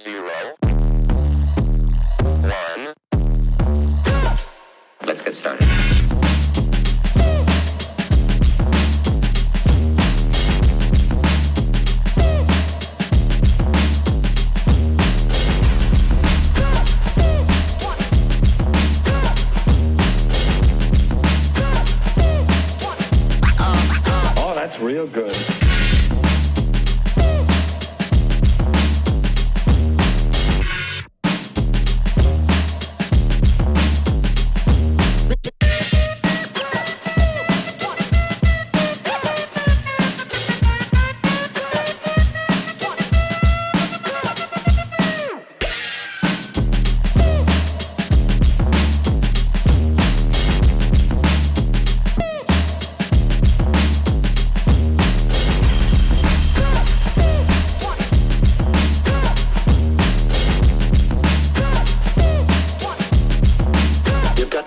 0, 1. Let's get started. Oh, that's real good.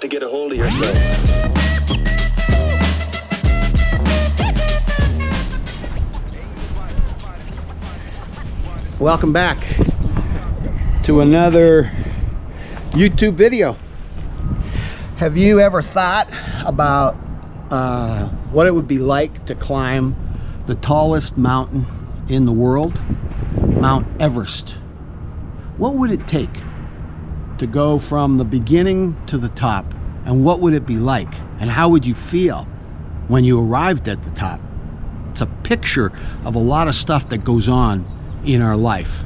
To get a hold of yourself. Welcome back to another YouTube video. Have you ever thought about what it would be like to climb the tallest mountain in the world, Mount Everest? What would it take to go from the beginning to the top, and what would it be like, and how would you feel when you arrived at the top? It's a picture of a lot of stuff that goes on in our life,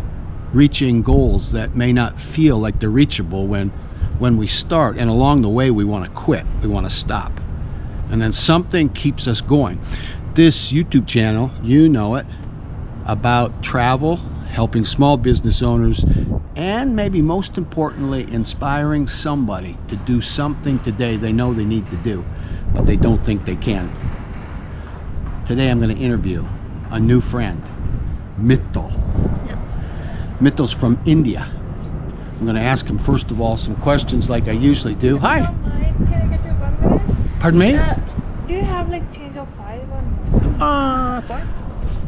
reaching goals that may not feel like they're reachable when we start, and along the way we want to quit, we want to stop, and then something keeps us going. This YouTube channel, you know it, about travel, helping small business owners, and maybe most importantly, inspiring somebody to do something today they know they need to do, but they don't think they can. Today I'm going to interview a new friend, Mithil. Yeah. Mithil's from India. I'm going to ask him first of all some questions like I usually do. Hi. Don't mind, can I get you 1 minute? Pardon me? Do you have like change of 5 or no? 5.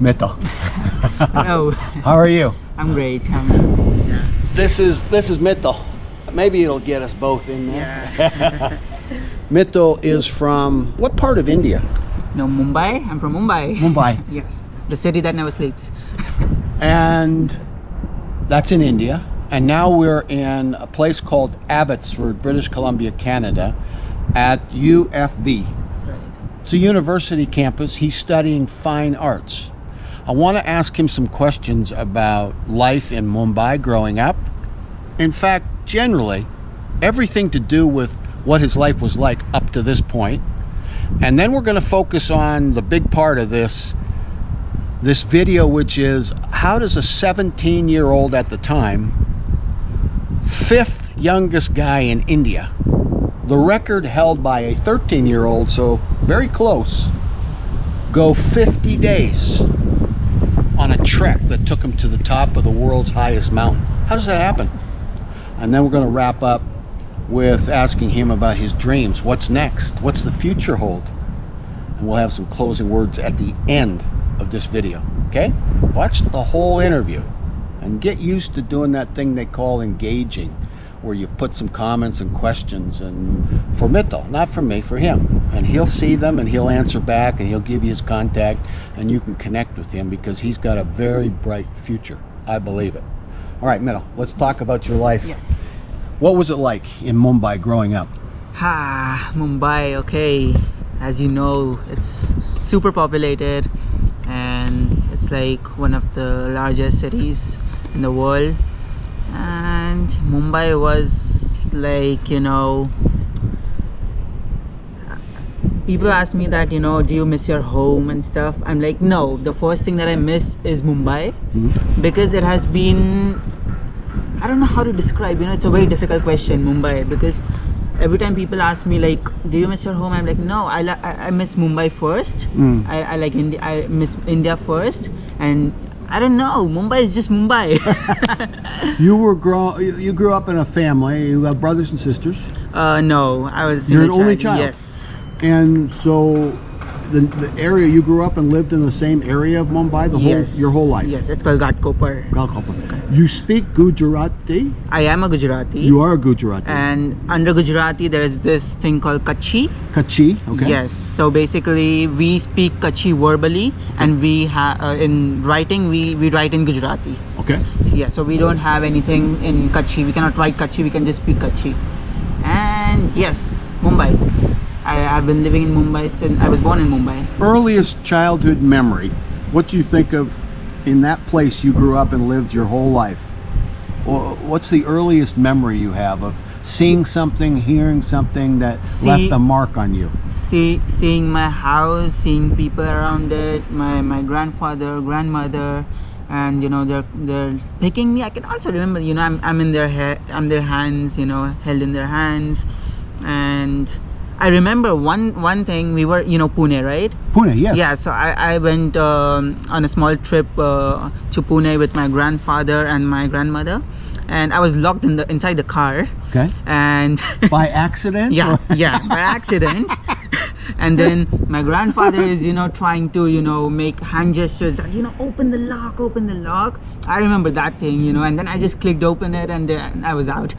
Mithil. Hello, How are you? I'm great. This is Mithil. Maybe it'll get us both in there. Yeah. Mithil is from what part of India? No, Mumbai. I'm from Mumbai. Mumbai. Yes, the city that never sleeps. And that's in India. And now we're in a place called Abbotsford, British Columbia, Canada, at UFV. That's right. It's a university campus. He's studying fine arts. I want to ask him some questions about life in Mumbai growing up. In fact, generally, everything to do with what his life was like up to this point. And then we're going to focus on the big part of this video, which is how does a 17-year-old at the time, 5th youngest guy in India, the record held by a 13-year-old, so very close, go 50 days on a trek that took him to the top of the world's highest mountain. How does that happen? And then we're going to wrap up with asking him about his dreams. What's next? What's the future hold? And we'll have some closing words at the end of this video. Okay? Watch the whole interview and get used to doing that thing they call engaging, where you put some comments and questions, and for Mithil, not for me, for him, and he'll see them and he'll answer back and he'll give you his contact and you can connect with him because he's got a very bright future. I believe it. All right, Mithil, let's talk about your life. Yes. What was it like in Mumbai growing up? Mumbai, okay. As you know, it's super populated and it's like one of the largest cities in the world. And Mumbai was like, you know, people ask me that, you know, do you miss your home and stuff? I'm like, no, the first thing that I miss is Mumbai, because it has been, I don't know how to describe, you know, it's a very difficult question, Mumbai, because every time people ask me like, do you miss your home? I'm like, no, I miss Mumbai first. I like India, I miss India first, and I don't know, Mumbai is just Mumbai. You grew up in a family. You have brothers and sisters. No, I was You're single an only child. Yes. And so the area you grew up and lived in the same area of Mumbai your whole life? Yes, it's called Ghatkopar. You speak Gujarati? I am a Gujarati. You are a Gujarati. And under Gujarati, there is this thing called Kutchi. Kutchi, okay. Yes. So basically, we speak Kutchi verbally, and we in writing we write in Gujarati. Okay. Yeah. So we don't have anything in Kutchi. We cannot write Kutchi. We can just speak Kutchi. And yes, Mumbai. I've been living in Mumbai since I was born in Mumbai. Earliest childhood memory. What do you think of in that place you grew up and lived your whole life? What's the earliest memory you have of seeing something, hearing something that left a mark on you? Seeing my house, seeing people around it, my grandfather, grandmother, and they're picking me. I can also remember, I'm in their hands, held in their hands. And I remember one thing. We were Pune, right? Pune, yes. Yeah, so I went on a small trip to Pune with my grandfather and my grandmother, and I was locked inside the car. Okay. And by accident? yeah, by accident. And then my grandfather is trying to make hand gestures that open the lock. I remember that thing, and then I just clicked open it, and then I was out.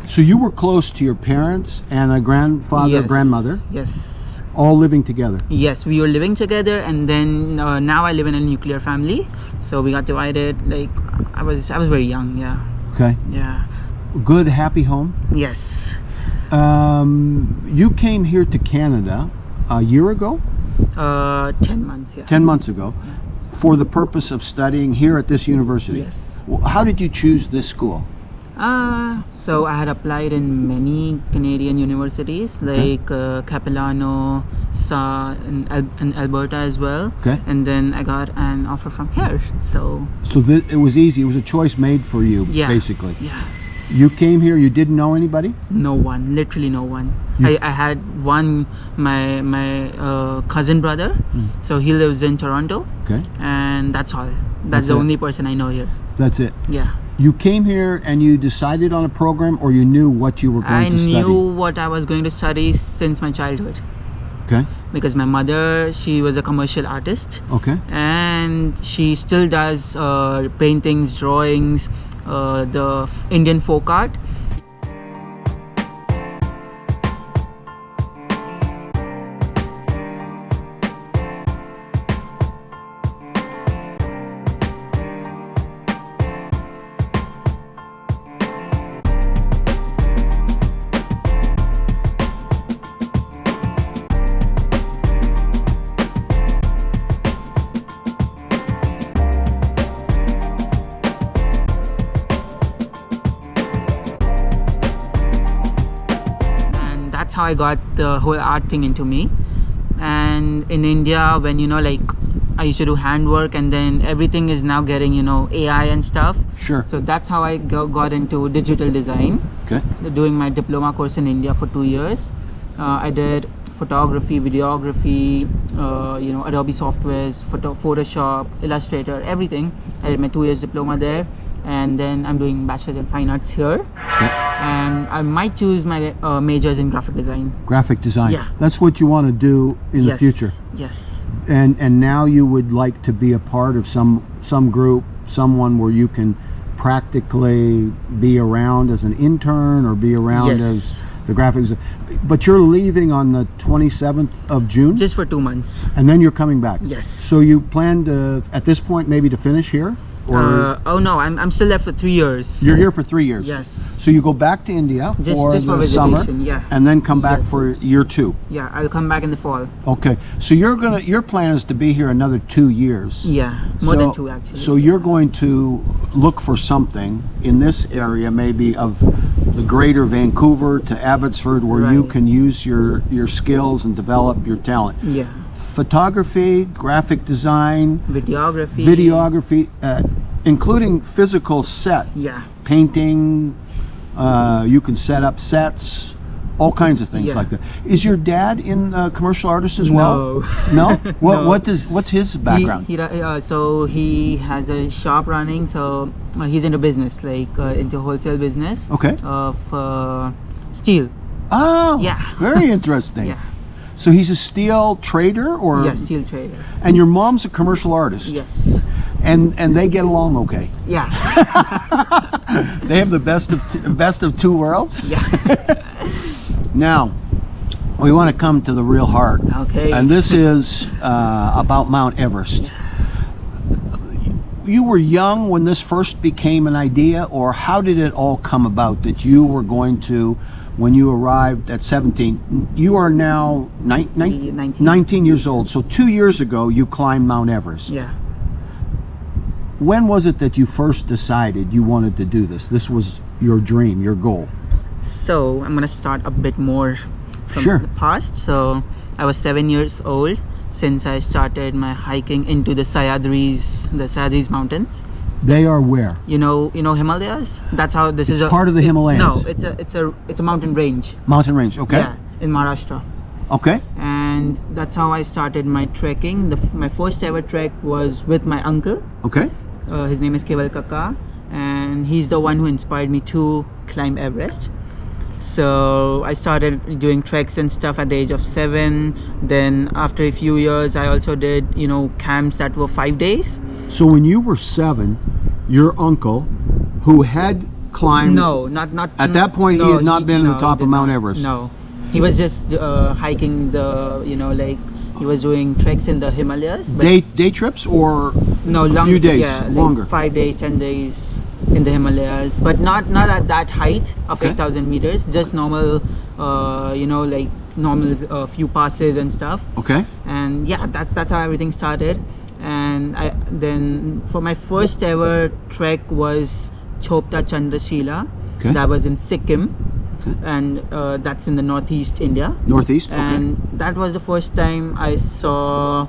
So you were close to your parents and a grandfather, Yes. grandmother, Yes. all living together. Yes, we were living together, and then now I live in a nuclear family, so we got divided. Like I was very young. Yeah. Okay. Yeah. Good, happy home. Yes. You came here to Canada a year ago? 10 months. Yeah. 10 months ago, for the purpose of studying here at this university. Yes. How did you choose this school? So I had applied in many Canadian universities like Capilano, in Alberta as well. Okay. And then I got an offer from here. So It was easy. It was a choice made for you, yeah. basically. Yeah. You came here, you didn't know anybody? No one, literally no one. You- I had my cousin brother, so he lives in Toronto, Okay. and that's all. That's That's the it. only person I know here. That's it. Yeah. You came here and you decided on a program, or you knew what you were going I to study? knew what I was going to study since my childhood, Okay. because my mother, she was a commercial artist, Okay. and she still does paintings, drawings, the Indian folk art. That's how I got the whole art thing into me. And in India, when I used to do handwork, and then everything is now getting AI and stuff. Sure. So that's how I got into digital design, Okay. doing my diploma course in India for 2 years. I did photography, videography, Adobe softwares, Photoshop, Illustrator, everything. I did my 2 years diploma there, and then I'm doing Bachelor in Fine Arts here. Okay. And I might choose my majors in graphic design. Graphic design. Yeah. That's what you want to do in the future. Yes. And now you would like to be a part of some group, someone where you can practically be around as an intern or be around Yes. as the graphics. But you're leaving on the 27th of June, Just for 2 months. and then you're coming back. Yes. So you plan to, at this point, maybe to finish here, or Oh no, I'm still there for 3 years. you're here for 3 years. Yes. So you go back to India Just for for the summer, visitation, yeah. and then come back Yes. for year 2. Yeah, I'll come back in the fall. Okay. So your plan is to be here another 2 years. Yeah, more than 2 actually. So you're going to look for something in this area, maybe of the greater Vancouver to Abbotsford, where you Right. can use your skills and develop your talent. Yeah. Photography, graphic design, Videography. including physical set, Yeah. painting. You can set up sets, all kinds of things Yeah. like that. Is your dad in commercial artist as well? No. No. What? No. What's his background? So he has a shop running. So he's into business, like into wholesale business. Okay. Of steel. Oh. Yeah. Very interesting. Yeah. So he's a steel trader, or Yeah, steel trader. And your mom's a commercial artist. Yes. And they get along okay. Yeah. They have the best of two worlds. Yeah. Now, we want to come to the real heart. Okay. And this is about Mount Everest. You were young when this first became an idea, or how did it all come about that you were going to, when you arrived at 17, you are now 19 years old. So 2 years ago, you climbed Mount Everest. Yeah. When was it that you first decided you wanted to do this? This was your dream, your goal. So I'm gonna start a bit more from Sure. the past. So I was 7 years old since I started my hiking into the Sahyadris Mountains. They are where? You know Himalayas. That's how this It's is. part of the Himalayas. No, it's a mountain range. Mountain range, okay. Yeah, in Maharashtra. Okay. And that's how I started my trekking. My first ever trek was with my uncle. Okay. His name is Keval Kaka, and he's the one who inspired me to climb Everest. So I started doing treks and stuff at the age of 7. Then after a few years, I also did camps that were 5 days. So when you were 7, your uncle, who had climbed, No, not at that point, he no, had not been on the no, top he of did Mount not. Everest. No, he was just hiking the he was doing treks in the Himalayas. But Day trips or no, long, few days, yeah, like longer. 5 days, 10 days in the Himalayas, but not at that height of Okay. 8,000 meters. Just normal, normal few passes and stuff. Okay. And yeah, that's how everything started. And then for my first ever trek was Chopta Chandrashila. Okay. That was in Sikkim. Okay. And that's in the northeast India. Northeast. Okay. And that was the first time I saw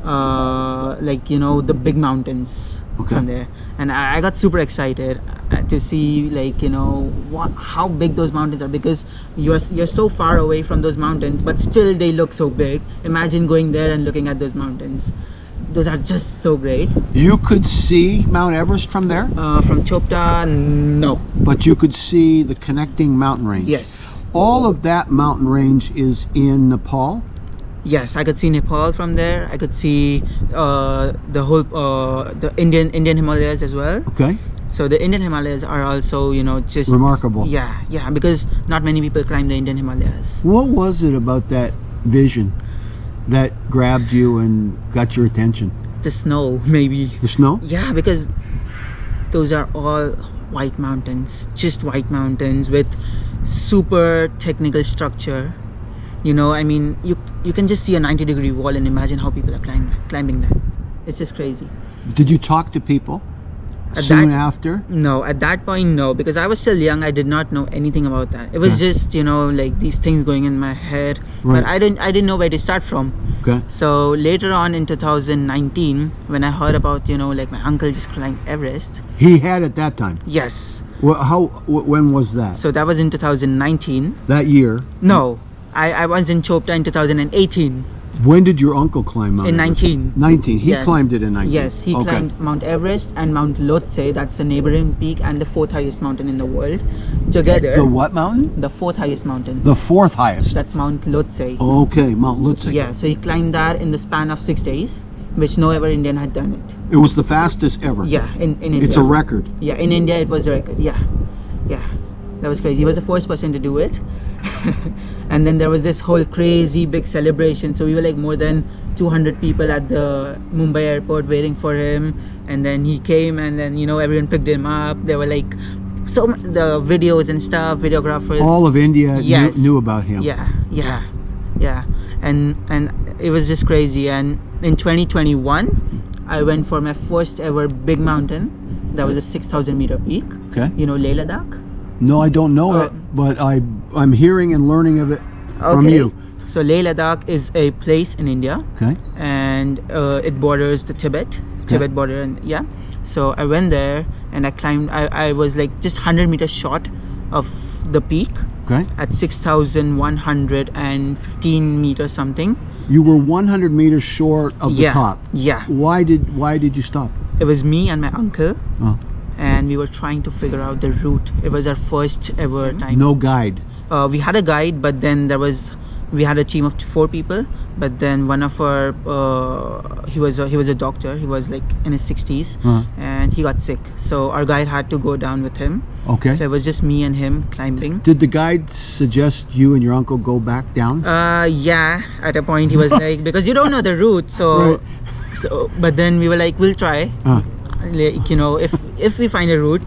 the big mountains Okay. from there, and I got super excited to see how big those mountains are, because you're so far away from those mountains, but still they look so big. Imagine going there and looking at those mountains. Those are just so great. You could see Mount Everest from there, From Chopta, no. but you could see the connecting mountain range. Yes. All of that mountain range is in Nepal. Yes, I could see Nepal from there. I could see the whole the Indian Himalayas as well. Okay. So the Indian Himalayas are also just Remarkable. Yeah, because not many people climb the Indian Himalayas. What was it about that vision that grabbed you and got your attention? The snow, maybe. The snow? Yeah, because those are all white mountains, just white mountains with super technical structure. I mean, you can just see a 90-degree wall and imagine how people are climbing that. It's just crazy. Did you talk to people At soon that- after? No, at that point, no, because I was still young. I did not know anything about that. It was Okay. just these things going in my head, Right. but I didn't know where to start from. Okay. So later on in 2019, when I heard about my uncle just climbed Everest. He had at that time. Yes. When was that? So that was in 2019. That year. No, I was in Chopta in 2018. When did your uncle climb Mount In Everest? 19. 19. He Yes. climbed it in 19. Yes, he Okay. climbed Mount Everest and Mount Lhotse. That's the neighboring peak and the 4th highest mountain in the world. Together, The what mountain? the 4th highest mountain. The 4th highest. That's Mount Lhotse. Okay, Mount Lhotse. Yeah, so he climbed that in the span of 6 days, which no other Indian had done it. It was the fastest ever. Yeah, in India. It's a record. Yeah, in India it was a record. Yeah. That was crazy. He was the first person to do it. And then there was this whole crazy big celebration. So we were like more than 200 people at the Mumbai airport waiting for him. And then he came, and then everyone picked him up. There were like the videos and stuff, videographers. All of India Yes. knew about him. Yeah. And it was just crazy. And in 2021, I went for my first ever big mountain. That was a 6,000 meter peak. Okay. Leh Ladakh. No, I don't know it, but I'm hearing and learning of it from you. So Leh Ladakh is a place in India, Okay. and it borders the Tibet border, and so I went there and I climbed. I was like just 100 meters short of the peak Okay. at 6,115 meters something. You were 100 meters short of the top. Yeah. Why did you stop? It was me and my uncle, Oh. and we were trying to figure out the route. It was our first ever time. No guide. We had a guide, but then there was we had a team of 4 people, but then one of our he was a doctor. He was like in his 60s, and he got sick, so our guide had to go down with him. Okay. So it was just me and him climbing. Did the guide suggest you and your uncle go back down? Yeah, at a point he was like, because you don't know the route, so Right. so but then we were like, we'll try, like, you know, if we find a route.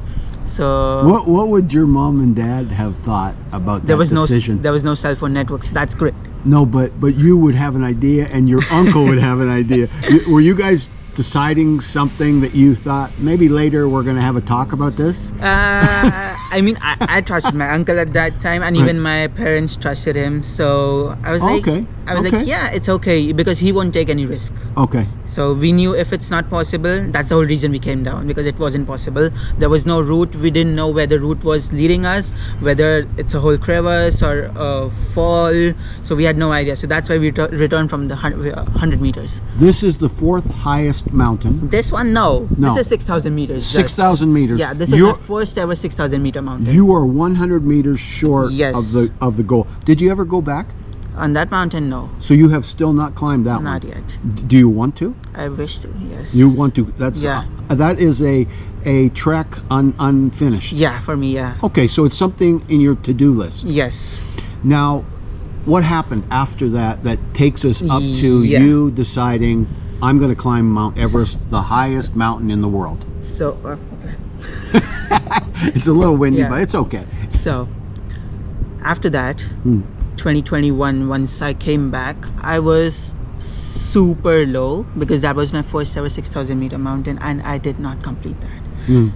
So What would your mom and dad have thought about there that was decision? there was no cell phone network, so that's great. No, but you would have an idea, and your uncle would have an idea. Were you guys deciding something that you thought maybe later we're going to have a talk about this? I mean, I trusted my uncle at that time, and even my parents trusted him. So I was like, Okay. like, yeah, it's okay, because he won't take any risk. Okay. So we knew if it's not possible, that's the whole reason we came down, because it wasn't possible. There was no route. We didn't know where the route was leading us, whether it's a whole crevice or a fall. So we had no idea. So that's why we returned from the 100 meters. This is the 4th highest mountain. This one, no. No. This is 6,000 meters. 6,000 meters. Yeah, this is my first ever 6,000 meter mountain. You are 100 meters short Yes. of the goal. Did you ever go back? On that mountain, no. So you have still not climbed that Not one? yet. Do you want to? I wish to, yes. You want to? That's Yeah. That is a trek unfinished. Yeah, for me, yeah. Okay, so it's something in your to-do list. Yes. Now, what happened after that takes us up to Yeah. you deciding I'm going to climb Mount Everest, the highest mountain in the world? So, okay. It's a little windy, Yeah. but it's okay. So, after that, 2021, once I came back, I was super low, because that was my first ever 6,000 meter mountain, and I did not complete that.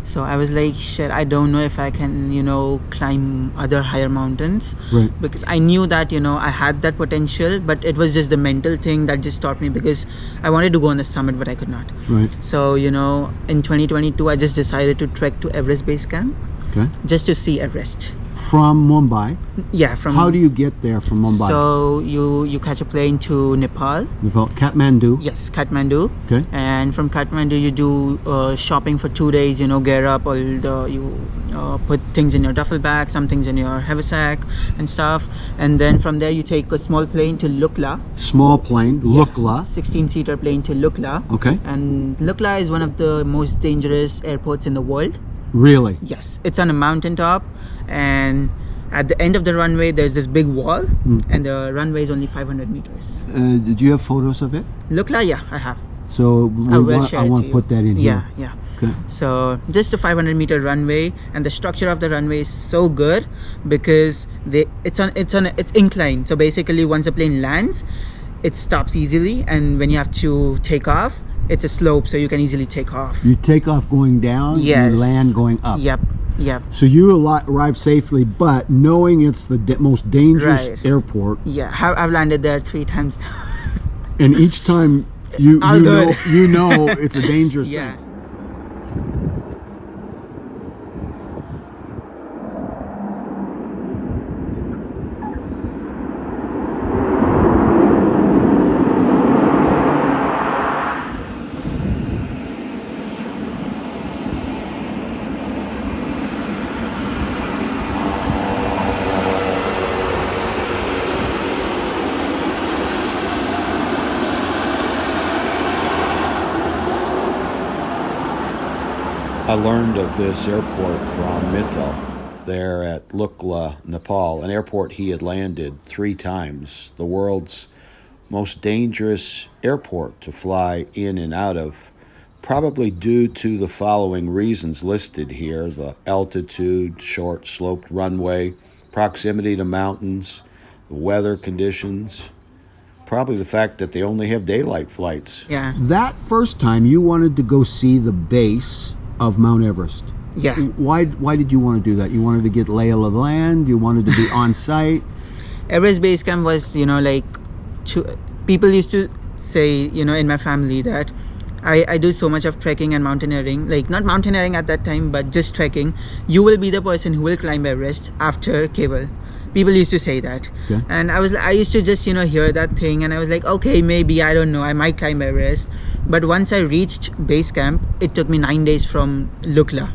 So I was like, shit, I don't know if I can, you know, climb other higher mountains. Right. Because I knew that, you know, I had that potential, but it was just the mental thing that just stopped me, because I wanted to go on the summit, but I could not. Right. So, you know, in 2022, I just decided to trek to Everest Base Camp, Okay. just to see Everest. From Mumbai. Yeah, from... How do you get there from Mumbai? So you catch a plane to Nepal. Nepal, Kathmandu. Yes, Kathmandu. Okay. And from Kathmandu you do shopping for 2 days. You know, gear up all the put things in your duffel bag, some things in your haversack and stuff. And then from there you take a small plane to Lukla. Small plane, Lukla. 16-seater plane to Lukla. Okay. And Lukla is one of the most dangerous airports in the world. Really? Yes, it's on a mountaintop, and at the end of the runway there's this big wall, and the runway is only 500 meters. Did you have photos of it? Lukla, yeah, I have. So I will share I it want to to you. put that in here. Yeah. Okay. So just a 500-meter runway, and the structure of the runway is so good because it's inclined. So basically, once the plane lands, it stops easily, and when you have to take off, it's a slope, so you can easily take off. You take off going down, Yes. you land going up. Yep. So you arrive safely, but knowing it's the most dangerous Right. airport, Yeah, I've landed there 3 times now. and each time you All good. know it's a dangerous Yeah. thing. I learned of this airport from Mithil there at Lukla, Nepal, an airport he had landed 3 times, the world's most dangerous airport to fly in and out of, probably due to the following reasons listed here: the altitude, short sloped runway, proximity to mountains, the weather conditions, probably the fact that they only have daylight flights. Yeah. That first time you wanted to go see the base of Mount Everest. Yeah. Why did you want to do that? You wanted to get lay of the land? You wanted to be on site? Everest Base Camp was, you know, like, people used to say, you know, in my family that I do so much of trekking and mountaineering, like not mountaineering at that time, but just trekking. You will be the person who will climb Everest after Cable. People used to say that. Okay. And I used to just, you know, hear that thing, and I was like, okay, maybe, I don't know, I might climb Everest. But once I reached base camp, it took me 9 days from Lukla.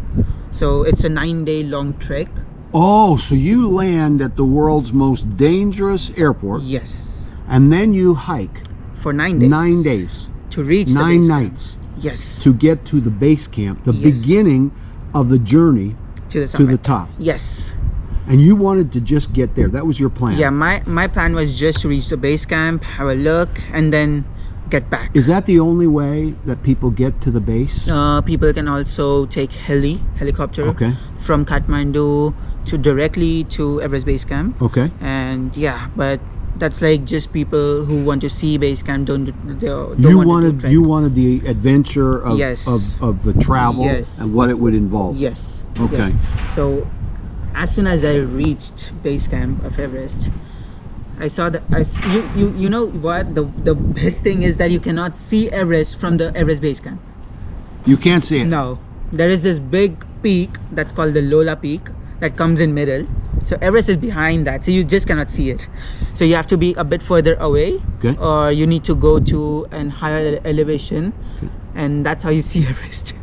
So it's a 9-day long trek. Oh, so you land at the world's most dangerous airport, Yes, and then you hike for 9 days. 9 days, To reach the 9 base camp. nights Yes, to get to the base camp, the Yes. beginning of the journey to the to summit. the top. Yes. And you wanted to just get there. That was your plan. Yeah, my plan was just to reach the base camp, have a look, and then get back. Is that the only way that people get to the base? People can also take helicopter Okay. from Kathmandu to directly to Everest Base Camp. Okay. And yeah, but that's like just people who want to see base camp don't You want wanted to trek. you wanted the adventure of, Yes. of the travel Yes. and what it would involve. Yes. Okay. Yes. So as soon as I reached base camp of Everest, I saw that you know what the best thing is that you cannot see Everest from the Everest base camp. You can't see it. No, there is this big peak that's called the Lola Peak that comes in middle. So Everest is behind that, so you just cannot see it. So you have to be a bit further away, Okay. or you need to go to an higher elevation, and that's how you see Everest.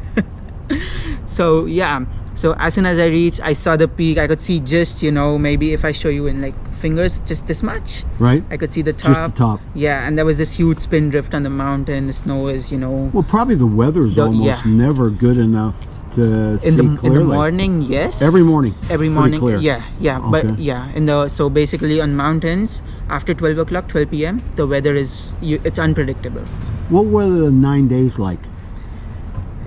So yeah, so as soon as I reached, I saw the peak. I could see just, maybe if I show you in like fingers, just this much. Right? I could see the top. Just the top. Yeah, and there was this huge spin drift on the mountain. The snow is, Well, probably the weather's almost yeah. never good enough to see in clearly. the morning, yes. Every morning. Every Pretty morning, clear. yeah. Okay. But yeah, so basically on mountains after 12 o'clock, 12 p.m., the weather is it's unpredictable. What were the 9 days like?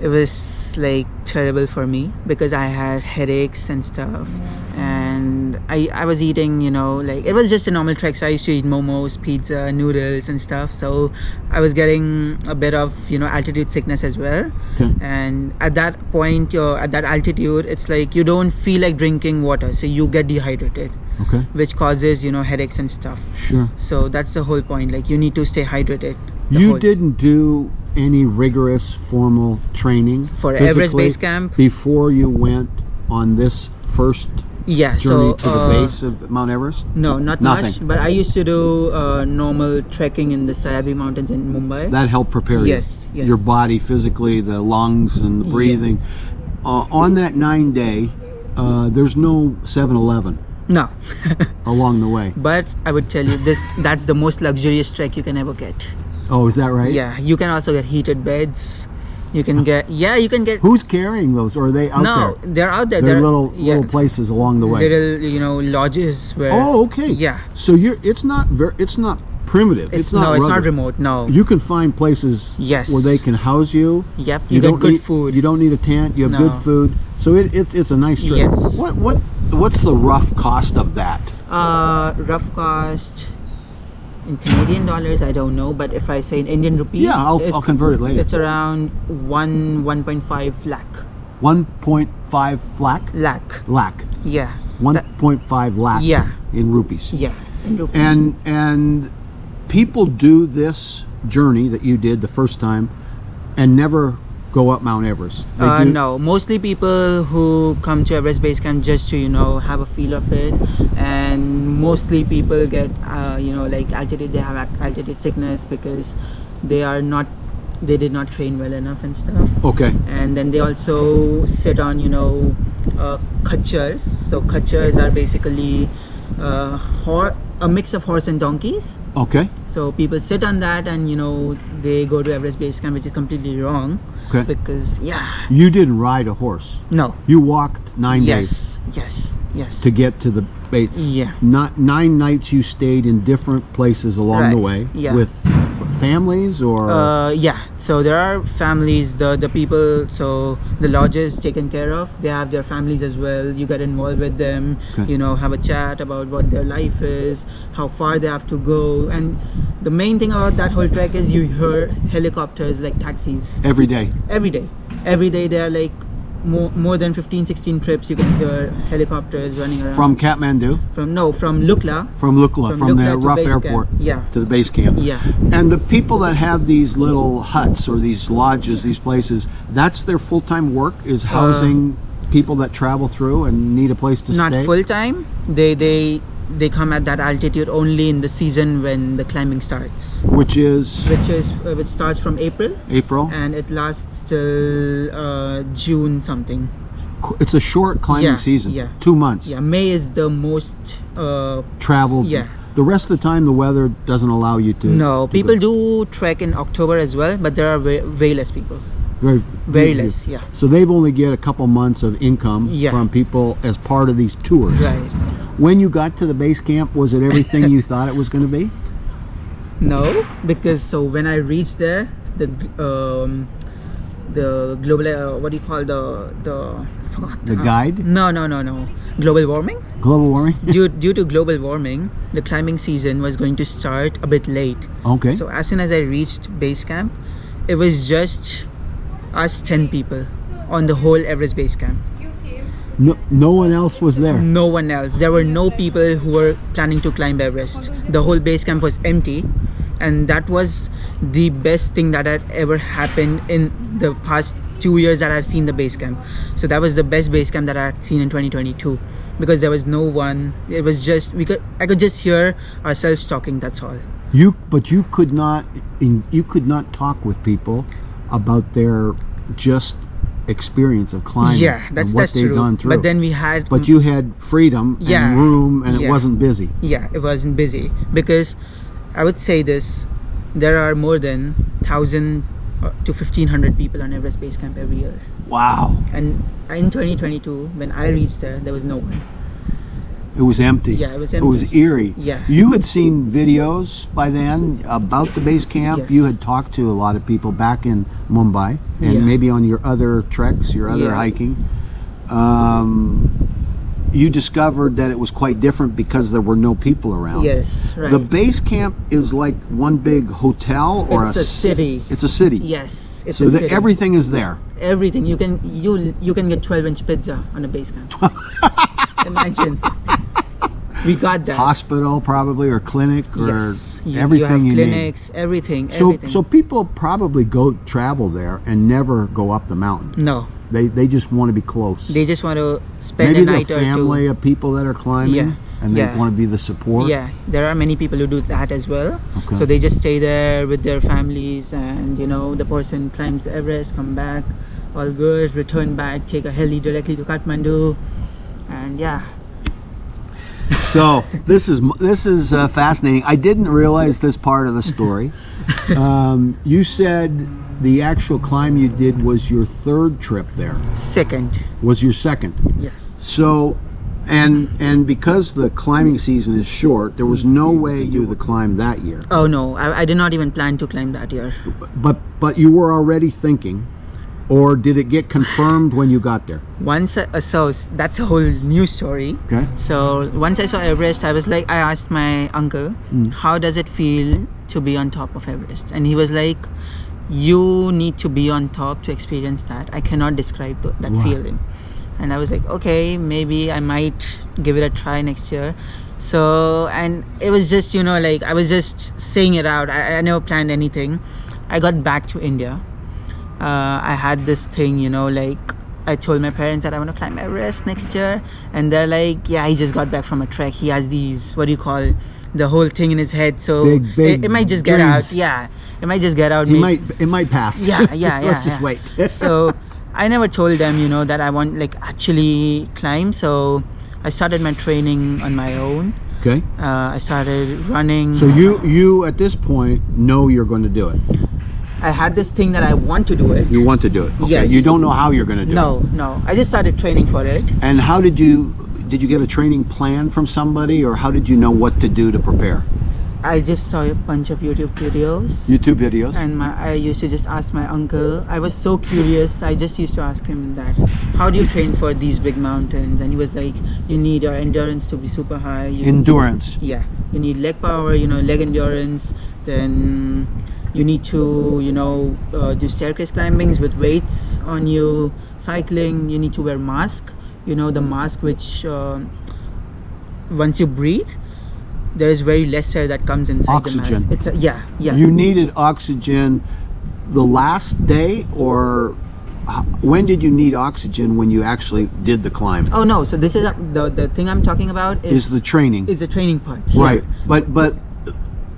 It was like terrible for me because I had headaches and stuff, and I was eating, like it was just a normal trek. So I used to eat momos, pizza, noodles and stuff. So I was getting a bit of altitude sickness as well. Okay. And at that point, at that altitude, it's like you don't feel like drinking water, so you get dehydrated, Okay. which causes headaches and stuff. Sure. So that's the whole point. Like you need to stay hydrated. You didn't do any rigorous formal training For Everest physically Base Camp? before you went on this first Yeah. journey So to the base of Mount Everest? no, not Nothing. much. But I used to do normal trekking in the Sahyadri Mountains in Mumbai. That helped prepare Yes, you. yes. Your body physically, the lungs and the Yeah. breathing. On that 9 day, there's no 7-Eleven No. along the way. But I would tell you that's the most luxurious trek you can ever get. Oh, is that right? Yeah, you can also get heated beds. You can get you can get Who's carrying those? Or are they out no, there? they're out there. They're They're little places along the way. little lodges where Oh, okay. Yeah. So it's not primitive. It's not it's not rugged. remote. No. You can find places Yes. where they can house you. Yep. You get don't good need, food. You don't need a tent. You have No. good food. So it's a nice trip. Yes. What's the rough cost of that? Rough cost in Canadian dollars, I don't know, but if I say in Indian rupees, Yeah, I'll convert it later. It's around 1.5 lakh. 1.5 lakh. Yeah. 1.5 lakh. Yeah. In rupees. Yeah. In rupees. And people do this journey that you did the first time and never go up Mount Everest. They do- no, mostly people who come to Everest Base Camp just to have a feel of it, and mostly people get like altitude. They have altitude sickness because they did not train well enough and stuff. Okay. And then they also sit on khachars. So khachars are basically a mix of horse and donkeys. Okay. So people sit on that and they go to Everest Base Camp, which is completely wrong. Okay. Because You didn't ride a horse. no. You walked 9 days Yes. to get to the base. Yeah. Not 9 nights you stayed in different places along the Right. way Yeah. with families or So there are families, the people, so the lodges taken care of, they have their families as well. You get involved with them, Okay. have a chat about what their life is, how far they have to go. And the main thing about that whole trek is you hear helicopters like taxis every day. every day. There are like more than 15-16 trips. You can hear helicopters running around From Kathmandu? from Lukla From Lukla, from Lukla the to rough base camp. airport Yeah. to the base camp. Yeah. And the people that have these little huts or these lodges, these places, that's their full-time work, is housing people that travel through and need a place to Not stay? full time. They come at that altitude only in the season when the climbing starts, Which is which starts from April April? and it lasts till June something. it's a short climbing Yeah, season. yeah. 2 months. Yeah, May is the most Traveled. Yeah. The rest of the time, the weather doesn't allow you to. No, to people go. do trek in October as well, but there are way less people. Very, Very few. less, yeah. So they've only get a couple months of income Yeah. from people as part of these tours. Right. When you got to the base camp, was it everything you thought it was going to be? No, because so when I reached there, the global what do you call I forgot. The guide? No. Global warming. Global warming? Due to global warming, the climbing season was going to start a bit late. Okay. So as soon as I reached base camp, it was just us 10 people on the whole Everest base camp. No one else was there. No one else. There were no people who were planning to climb Everest. The whole base camp was empty, and that was the best thing that had ever happened in the past 2 years that I've seen the base camp. So that was the best base camp that I had seen in 2022, because there was no one. It was just I could just hear ourselves talking. That's all. But you could not talk with people about their just experience of climbing. Yeah, that's and what they've true. gone through. But then we had. But you had freedom Yeah, and room, and it yeah. wasn't busy. Yeah, it wasn't busy, because I would say this: there are more than 1,000 to 1,500 people on Everest base camp every year. Wow. And in 2022, when I reached there was no one. It was empty. Yeah, it was It was empty. eerie. Yeah. You had seen videos by then about the base camp. Yes. You had talked to a lot of people back in Mumbai, and Yeah. maybe on your other treks, your other Yeah. hiking. You discovered that it was quite different because there were no people around. Yes, right. The base camp is like one big hotel, or It's a city. It's a city. Yes, it's So a city. everything is there. Everything you can get 12-inch pizza on a base camp. Imagine. We got that. Hospital probably, or clinic, or Yes, everything you you have need. clinics, everything. So people probably travel there and never go up the mountain. No, They just want to be close. they just want to spend Maybe a night the or family two. of people that are climbing, Yeah, and they yeah. want to be the support. Yeah, there are many people who do that as well. Okay. So they just stay there with their families, and the person climbs the Everest, come back, all good, return back, take a heli directly to Kathmandu, and yeah. So this is fascinating. I didn't realize this part of the story. You said the actual climb you did was your third trip there. Second, Was your second. yes. So, and because the climbing season is short, there was no way you would climb that year. Oh no, I did not even plan to climb that year. But you were already thinking, or did it get confirmed when you got there? So that's a whole new story. Okay. So once I saw Everest, I asked my uncle, how does it feel to be on top of Everest? And he was like, you need to be on top to experience that. I cannot describe that Wow. feeling. And I was like, okay, maybe I might give it a try next year. So, and it was just, I was just saying it out. I never planned anything. I got back to India. I had this thing, I told my parents that I want to climb Everest next year, and they're like, yeah, he just got back from a trek. He has these, what do you call, the whole thing in his head. So Big it might just get dreams. out. Yeah, it might just get out. It might pass. Yeah. Let's just wait. So I never told them, that I want actually climb. So I started my training on my own. Okay. I started running. So you at this point know you're going to do it. I had this thing that I want to do it. You want to do it. Okay. Yes. You don't know how you're going to do it. No. I just started training for it. And how did you get a training plan from somebody, or how did you know what to do to prepare? I just saw a bunch of YouTube videos. YouTube videos. And I used to just ask my uncle. I was so curious. I just used to ask him that, how do you train for these big mountains? And he was like, you need your endurance to be super high. Endurance. Yeah. You need leg power, leg endurance. Then you need to, do staircase climbings with weights on you. Cycling, you need to wear mask. The mask which, once you breathe, there is very less air that comes inside Oxygen. the mask. Yeah. You needed oxygen the last day, or when did you need oxygen when you actually did the climb? Oh no, so this is the thing I'm talking about Is the training. is the training part. Right. But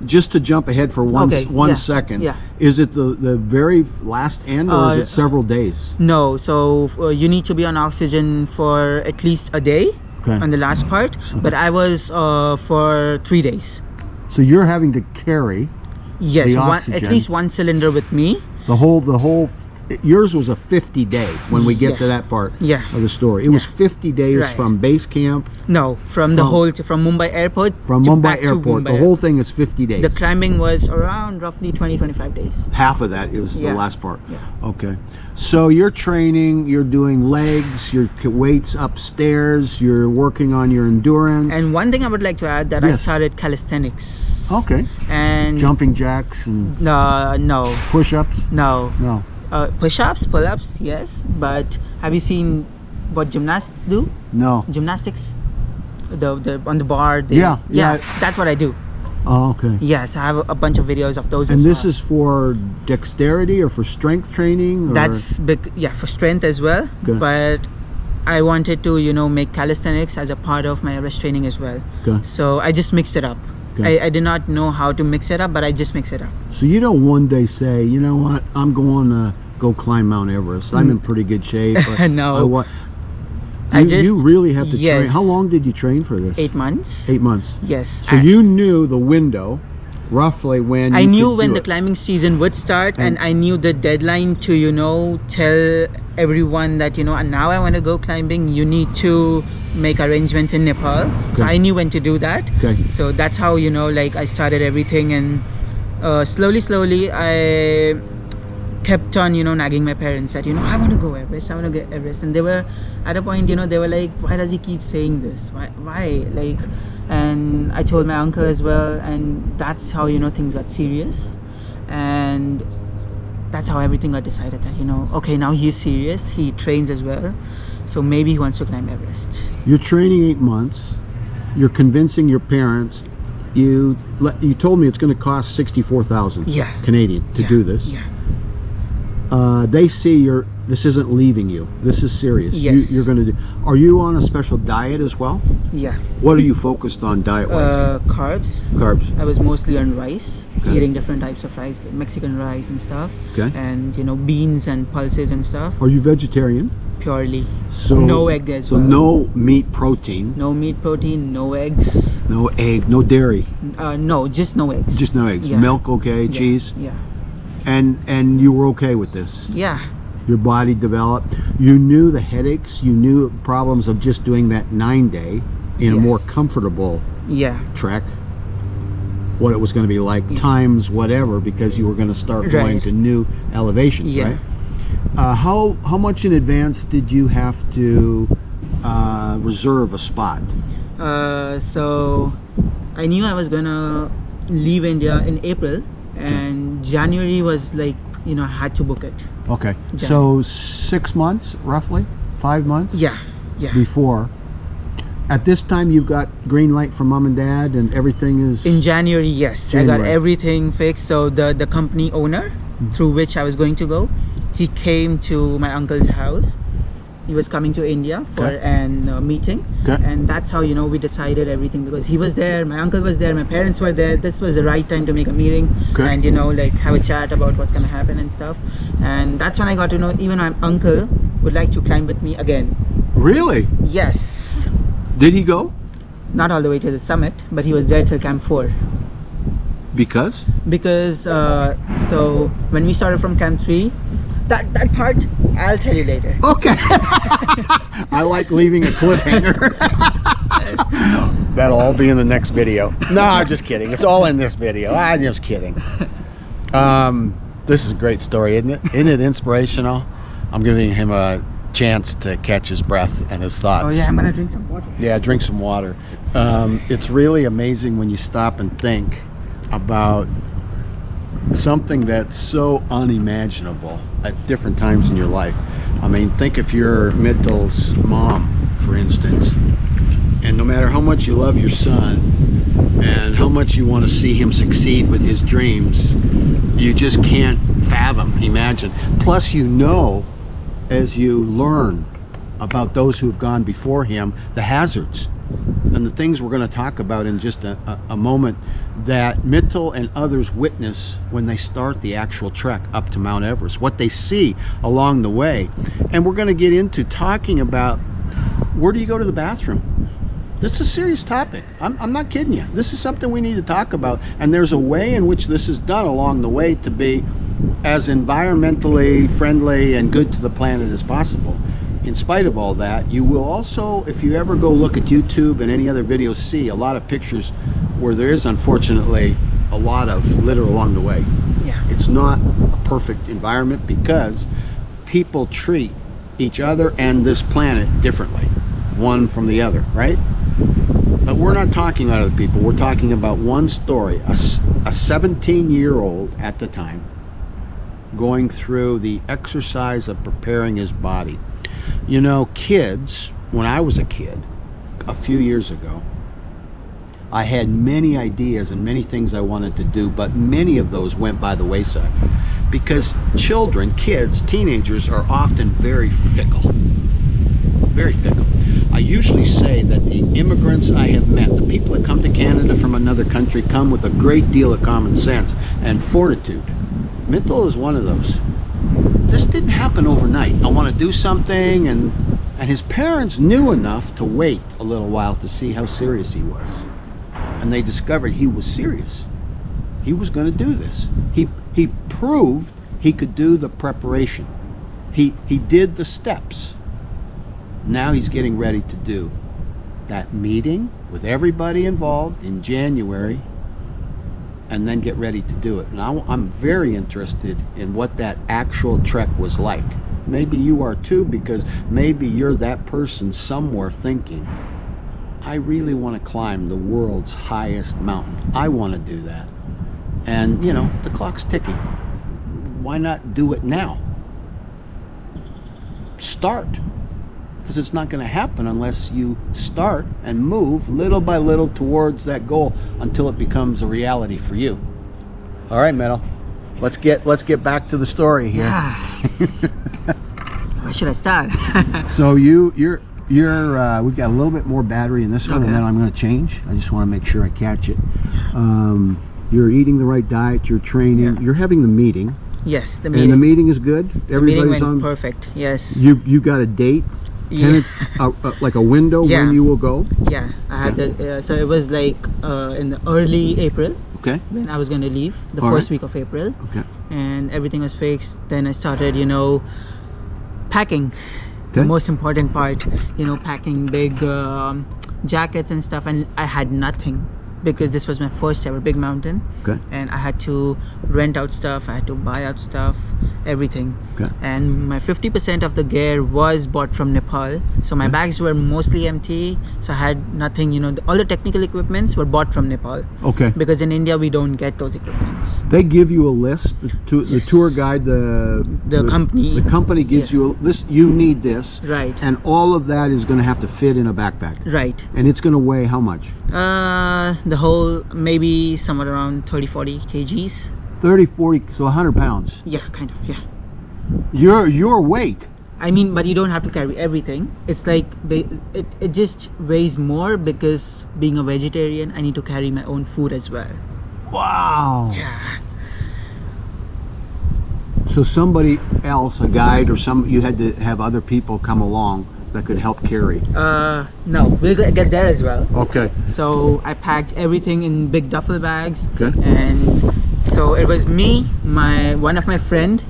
just to jump ahead for one yeah, second, yeah. is it the very last end, or is it several days? No, so you need to be on oxygen for at least a day on the last part, but I was for 3 days. So you're having to carry the oxygen. At least one cylinder with me. The whole. Yours was a 50 day when we get to that part of the story. It was 50 days from base camp. No, from Mumbai airport. From Mumbai airport. The whole thing is 50 days. The climbing was around roughly 20-25 days. Half of that is the last part. Yeah. Okay. So you're training, you're doing legs, your weights upstairs, you're working on your endurance. And one thing I would like to add that I started calisthenics. Okay. And jumping jacks and no. Push-ups? No. No. Push-ups, pull-ups, yes. But have you seen what gymnasts do? No. Gymnastics, the on the bar. Yeah. That's what I do. Oh, okay. Yes, I have a bunch of videos of those. And this is for dexterity or for strength training? Or? That's for strength as well. Okay. But I wanted to, make calisthenics as a part of my Everest training as well. Okay. So I just mixed it up. Okay. I did not know how to mix it up, but I just mixed it up. So you don't one day say, you know what, I'm going to go climb Mount Everest. I'm in pretty good shape. No. You really have to train. How long did you train for this? 8 months. 8 months. Yes. So you knew the window, roughly when I knew when the climbing season would start, and I knew the deadline to tell everyone that and now I want to go climbing. You need to make arrangements in Nepal. Okay. So I knew when to do that. Okay. So that's how I started everything, and slowly I kept on nagging my parents that I want to go Everest, I want to get Everest, and they were at a point they were like, why does he keep saying this, why like, and I told my uncle as well, and that's how things got serious, and that's how everything got decided that okay, now he's serious, he trains as well, so maybe he wants to climb Everest. You're training 8 months, you're convincing your parents. You told me it's going to cost 64,000 Canadian to do this. They see this isn't leaving you. This is serious. Yes. You're going to do. Are you on a special diet as well? Yeah. What are you focused on diet-wise? Carbs. Carbs. I was mostly on rice, eating different types of rice, like Mexican rice and stuff. Okay. And beans and pulses and stuff. Are you vegetarian? Purely. So no egg as well. So no meat protein. No meat protein. No eggs. No egg. No dairy. No, just no eggs. Just no eggs. Yeah. Milk, okay. Cheese. Yeah. And you were okay with this? Yeah. Your body developed. You knew the headaches. You knew problems of just doing that 9-day in a more comfortable trek. What it was going to be like times whatever, because you were going to start going to new elevations, right? How much in advance did you have to reserve a spot? So I knew I was going to leave India in April. And January was like, I had to book it. Okay. So 6 months, roughly? 5 months? Yeah. Before. At this time, you've got green light from mom and dad, and everything is... In January, yes. January. I got everything fixed. So the company owner, through which I was going to go, he came to my uncle's house. He was coming to India for an meeting, and that's how we decided everything, because he was there, my uncle was there, my parents were there. This was the right time to make a meeting and like have a chat about what's gonna happen and stuff. And that's when I got to know even my uncle would like to climb with me again. Really? Yes. Did he go? Not all the way to the summit, but he was there till Camp 4. Because? Because so when we started from Camp 3, that part I'll tell you later. Okay. I like leaving a cliffhanger. That'll all be in the next video. No, I'm just kidding. It's all in this video. I'm just kidding. This is a great story, isn't it? Isn't it inspirational? I'm giving him a chance to catch his breath and his thoughts. Oh yeah, I'm gonna drink some water. Yeah, drink some water. It's really amazing when you stop and think about something that's so unimaginable at different times in your life. I mean, think if you're Mithil's mom, for instance, and no matter how much you love your son and how much you want to see him succeed with his dreams, you just can't imagine. Plus, as you learn about those who have gone before him, the hazards and the things we're going to talk about in just a moment that Mithil and others witness when they start the actual trek up to Mount Everest, what they see along the way. And we're going to get into talking about, where do you go to the bathroom? This is a serious topic. I'm not kidding you. This is something we need to talk about. And there's a way in which this is done along the way to be as environmentally friendly and good to the planet as possible. In spite of all that, you will also, if you ever go look at YouTube and any other videos, see a lot of pictures where there is, unfortunately, a lot of litter along the way. Yeah. It's not a perfect environment because people treat each other and this planet differently, one from the other, right? But we're not talking about other people. We're talking about one story, a 17-year-old at the time going through the exercise of preparing his body. You know, kids, when I was a kid, a few years ago, I had many ideas and many things I wanted to do, but many of those went by the wayside because children, kids, teenagers are often very fickle. Very fickle. I usually say that the immigrants I have met, the people that come to Canada from another country, come with a great deal of common sense and fortitude. Mithil is one of those. This didn't happen overnight. I want to do something, and his parents knew enough to wait a little while to see how serious he was. And they discovered he was serious. He was going to do this. He proved he could do the preparation. He did the steps. Now he's getting ready to do that meeting with everybody involved in January, and then get ready to do it. And I'm very interested in what that actual trek was like. Maybe you are too, because maybe you're that person somewhere thinking, I really want to climb the world's highest mountain. I want to do that. And, you know, the clock's ticking. Why not do it now? Start. Because it's not going to happen unless you start and move little by little towards that goal until it becomes a reality for you. All right, Mithil, let's get back to the story here. Yeah. Where should I start? So you're we've got a little bit more battery in this one, Okay. and then I'm going to change. I just want to make sure I catch it. You're eating the right diet. You're training. Yeah. You're having the meeting. Yes, the And meeting. the meeting is good. The meeting Everybody's went on. perfect. Yes. You've got a date. Yeah. Like a window Yeah. when you will go. Yeah, I had the, so it was like in the early April Okay. when I was going to leave, the All first right. week of April, Okay. and everything was fixed. Then I started, you know, packing. The Okay. most important part, you know, packing big jackets and stuff, and I had nothing because this was my first ever big mountain. Okay. And I had to rent out stuff, I had to buy out stuff, everything. Okay. And my 50% of the gear was bought from Nepal, so my bags were mostly empty, so I had nothing, you know, all the technical equipments were bought from Nepal, Okay. because in India we don't get those equipments. They give you a list. The Yes. tour guide, the company. The company gives Yeah. you this. You need this. Right. And all of that is going to have to fit in a backpack. Right. And it's going to weigh how much? The whole, maybe somewhere around 30-40 kgs. 30, 40, so 100 pounds. Yeah, kind of, yeah. Your weight. I mean, but you don't have to carry everything. It's like it just weighs more because being a vegetarian, I need to carry my own food as well. Wow. Yeah. So somebody else, a guide or you had to have other people come along that could help carry. No, we'll get there as well. Okay. So I packed everything in big duffel bags. Okay. And so it was me, one of my friend.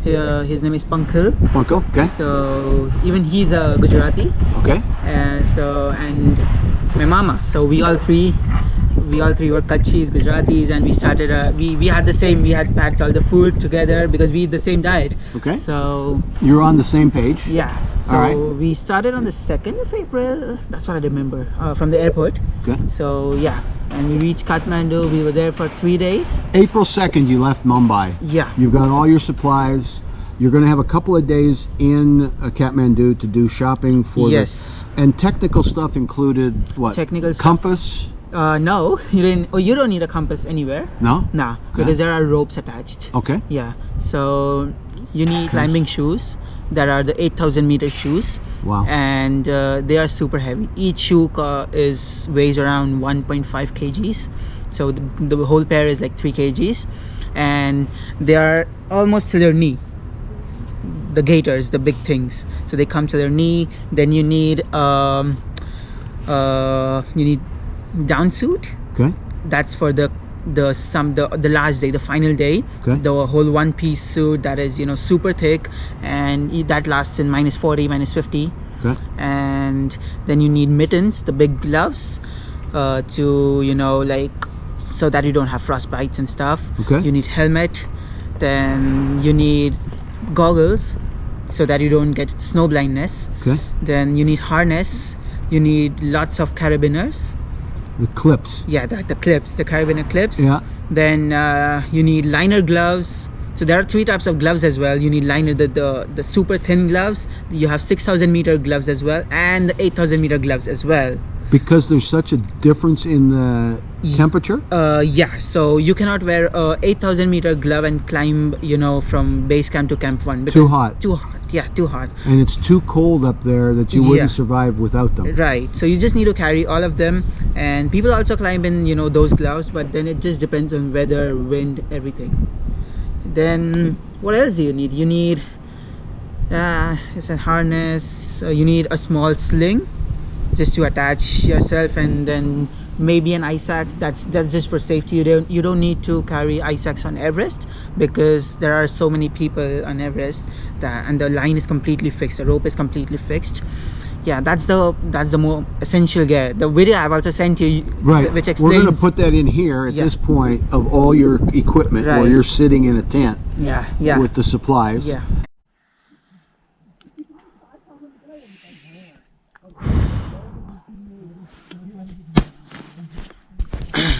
His name is Pankil. Uncle. Okay. So even he's a Gujarati. Okay. And my mama. So we all three were Kachis, Gujaratis, and we started. We had packed all the food together because we eat the same diet. Okay. So You're on the same page. yeah. So All right. we started on the 2nd of April. That's what I remember from the airport. Okay. So yeah, and we reached Kathmandu. We were there for 3 days. April 2nd, you left Mumbai. Yeah. You've got all your supplies. You're going to have a couple of days in Kathmandu to do shopping for Yes. And technical stuff included what? Technical stuff. Compass? No, you didn't. Oh, you don't need a compass anywhere. No? Nah, because there are ropes attached. Okay. Yeah. So You need climbing shoes that are the 8,000 meter shoes. Wow. And they are super heavy. Each shoe weighs around 1.5 kgs. So the whole pair is like 3 kgs. And they are almost to their knee. The gaiters, the big things. So they come to their knee. Then you need down suit. Okay. That's for the last day, the final day. Okay. The whole one piece suit that is super thick, and that lasts in -40, -50. Okay. And then you need mittens, the big gloves, to so that you don't have frostbites and stuff. Okay. You need helmet. Then you need goggles so that you don't get snow blindness. Okay. Then you need harness. You need lots of carabiners. The clips. Yeah, the clips, the carabiner clips. Yeah. Then you need liner gloves. So there are 3 types of gloves as well. You need liner, the super thin gloves. You have 6,000 meter gloves as well, and the 8,000 meter gloves as well. Because there's such a difference in the temperature? Yeah, so you cannot wear a 8,000 meter glove and climb, from base camp to camp 1. Because Too hot. Too hot, yeah, too hot. And it's too cold up there that you wouldn't survive without them. Right, so you just need to carry all of them. And people also climb in, those gloves, but then it just depends on weather, wind, everything. Then what else do you need? You need it's a harness. You need a small sling just to attach yourself, and then maybe an ice axe. That's just for safety. You don't need to carry ice axe on Everest, because there are so many people on Everest and the line is completely fixed, the rope is completely fixed. Yeah, that's the more essential gear. The video I've also sent you, right, which explains. We're going to put that in here at this point of all your equipment, right, while you're sitting in a tent. Yeah. With the supplies. Yeah.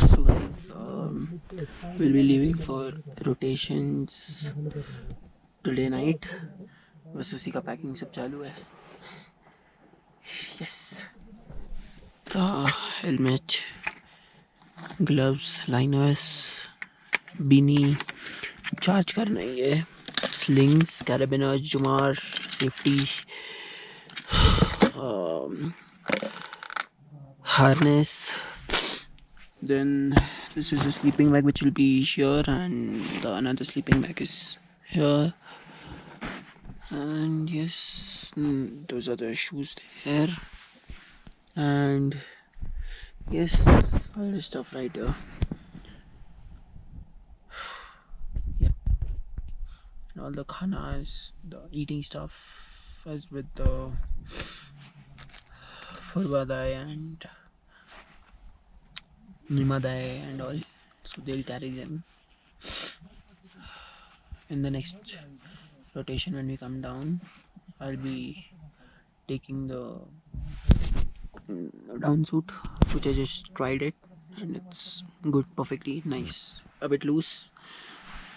So guys, we'll be leaving for rotations today night. बस उसी का packing सब चालू है. Yes. Helmet, gloves, liners, beanie, charge करना ही है. Slings, carabiners, jumar, safety, harness. Then this is a sleeping bag which will be here, and another sleeping bag is here. And yes, those are the shoes there. And yes, all this stuff right here. Yep. And all the khanas, the eating stuff, as with the furbadai and nimadai and all. So they'll carry them in the next rotation. When we come down, I'll be taking the down suit, which I just tried it, and it's good, perfectly nice, a bit loose,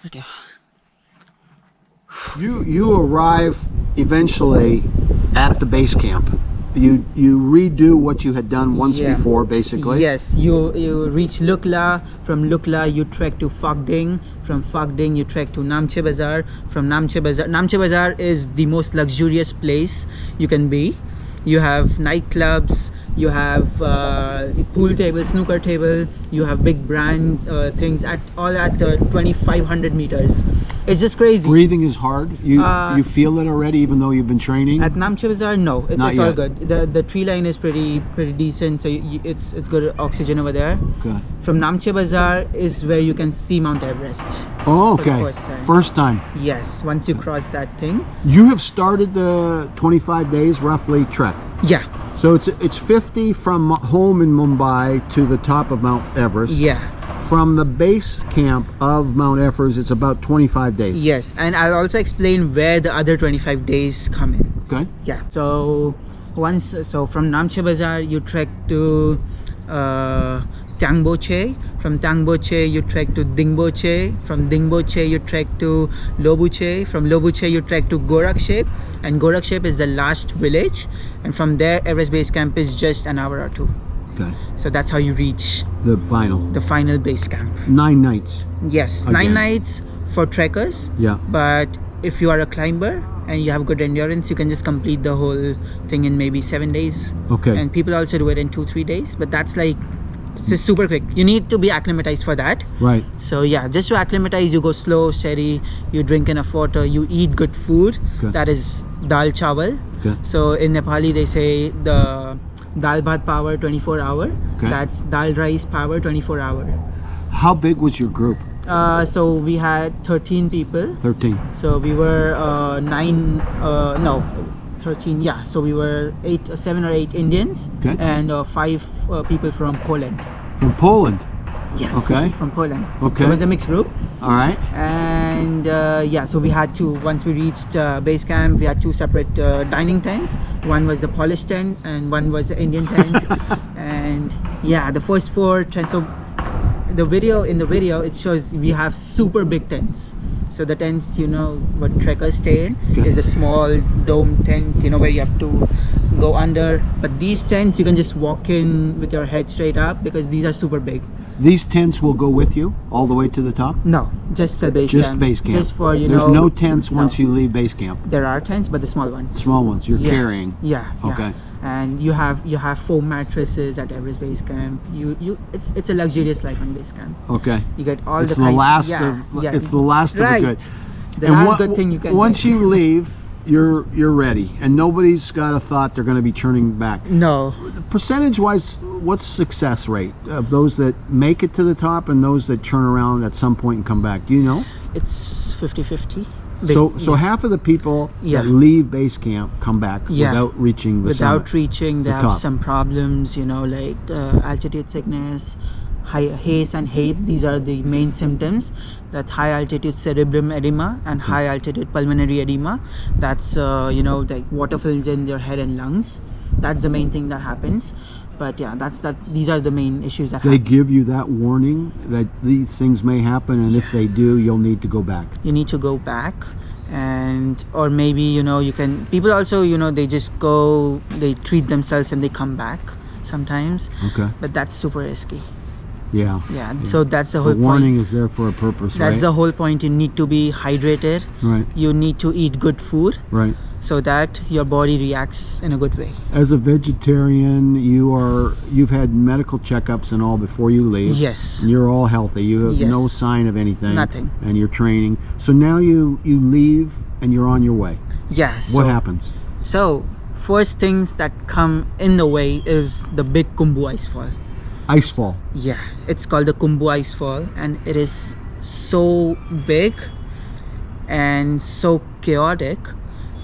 but yeah. You arrive eventually at the base camp. You redo what you had done once before, basically. Yes, you reach Lukla. From Lukla you trek to Phakding. From Phakding you trek to Namche Bazaar. From Namche Bazaar is the most luxurious place you can be. You have nightclubs, you have pool table, snooker table, you have big brand things at 2,500 meters. It's just crazy. Breathing is hard. You feel it already, even though you've been training. At Namche Bazaar, no, it's all good. The tree line is pretty decent, so it's good oxygen over there. Okay. From Namche Bazaar is where you can see Mount Everest. Oh, for the okay. First time. First time. Yes, once you cross that thing. You have started the 25 days roughly trek. Yeah. So it's 50 from home in Mumbai to the top of Mount Everest. Yeah. From the base camp of Mount Everest, it's about 25 days. Yes, and I'll also explain where the other 25 days come in. Okay. Yeah. So from Namche Bazaar you trek to Tangboche. From Tangboche you trek to Dingboche. From Dingboche you trek to Lobuche. From Lobuche you trek to Gorakshep, and Gorakshep is the last village, and from there Everest Base Camp is just an hour or two. Okay. So that's how you reach the final base camp. 9 nights. Yes, Again. 9 nights for trekkers. Yeah. But if you are a climber and you have good endurance, you can just complete the whole thing in maybe 7 days. Okay. And people also do it in 2-3 days, but that's like, it's just super quick. You need to be acclimatized for that. Right. So yeah, just to acclimatize, you go slow, steady, you drink enough water, you eat good food. Okay. That is dal chawal. Okay. So in Nepali they say the dal bhat power 24 hour. Okay. That's dal rice power 24 hour. How big was your group? So we had 13 people. 13. So we were 13. Yeah. So we were 7 or 8 Indians. Okay. And 5 people from Poland. From Poland. Yes. Okay. From Poland. Okay. So it was a mixed group. All right. And yeah, so we had to, once we reached base camp, we had 2 separate dining tents. One was the Polish tent and one was the Indian tent. And yeah, the first 4 tents. So in the video it shows we have super big tents. So the tents, you know, what trekkers stay in, Okay. is a small dome tent, you know, where you have to go under. But these tents, you can just walk in with your head straight up because these are super big. These tents will go with you all the way to the top? No, just the base Just camp. base camp. Just for, you There's know. no tents once no. you leave base camp. There are tents, but the small ones. Small ones you're Yeah. carrying. Yeah. Okay. And you have 4 mattresses at Everest base camp. It's a luxurious life on base camp. Okay. You get all It's the the kind. last yeah, of yeah. it's the last Right. of the good. The And last good thing you can once get. you leave, you're ready, and nobody's got a thought they're going to be turning back. No. Percentage wise, what's success rate of those that make it to the top and those that turn around at some point and come back? Do you know? It's 50-50. So half of the people Yeah. that leave base camp come back Yeah. without reaching the without summit. reaching, they the have top. some problems, you know, like altitude sickness, high haze and HAPE. These are the main symptoms. That's high altitude cerebrum edema and high altitude pulmonary edema. That's you know, like water fills in your head and lungs. That's the main thing that happens. But yeah, these are the main issues that They happen. give you that warning that these things may happen, and if they do, you'll need to go back. You need to go back, and or maybe, you know, you can, people also, you know, they just go, they treat themselves and they come back sometimes. Okay. But that's super risky. Yeah. Yeah, so that's the whole The warning point. is there for a purpose, That's right? the whole point. You need to be hydrated. Right. You need to eat good food Right. so that your body reacts in a good way. As a vegetarian, you've had medical checkups and all before you leave. Yes. You're all healthy. You have Yes. no sign of anything. Nothing. And you're training. So now you leave and you're on your way. Yeah. What happens? So first things that come in the way is the big Khumbu ice fall. Icefall. Yeah, it's called the Khumbu ice fall, and it is so big and so chaotic.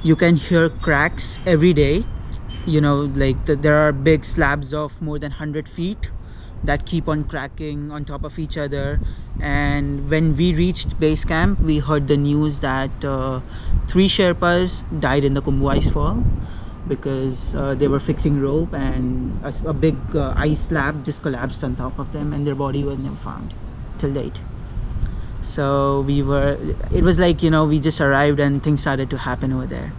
You can hear cracks every day. You know, like there are big slabs of more than 100 feet that keep on cracking on top of each other. And when we reached base camp, we heard the news that 3 Sherpas died in the Khumbu ice fall because they were fixing rope and a big ice slab just collapsed on top of them, and their body was never found till date. So it was like, you know, we just arrived and things started to happen over there.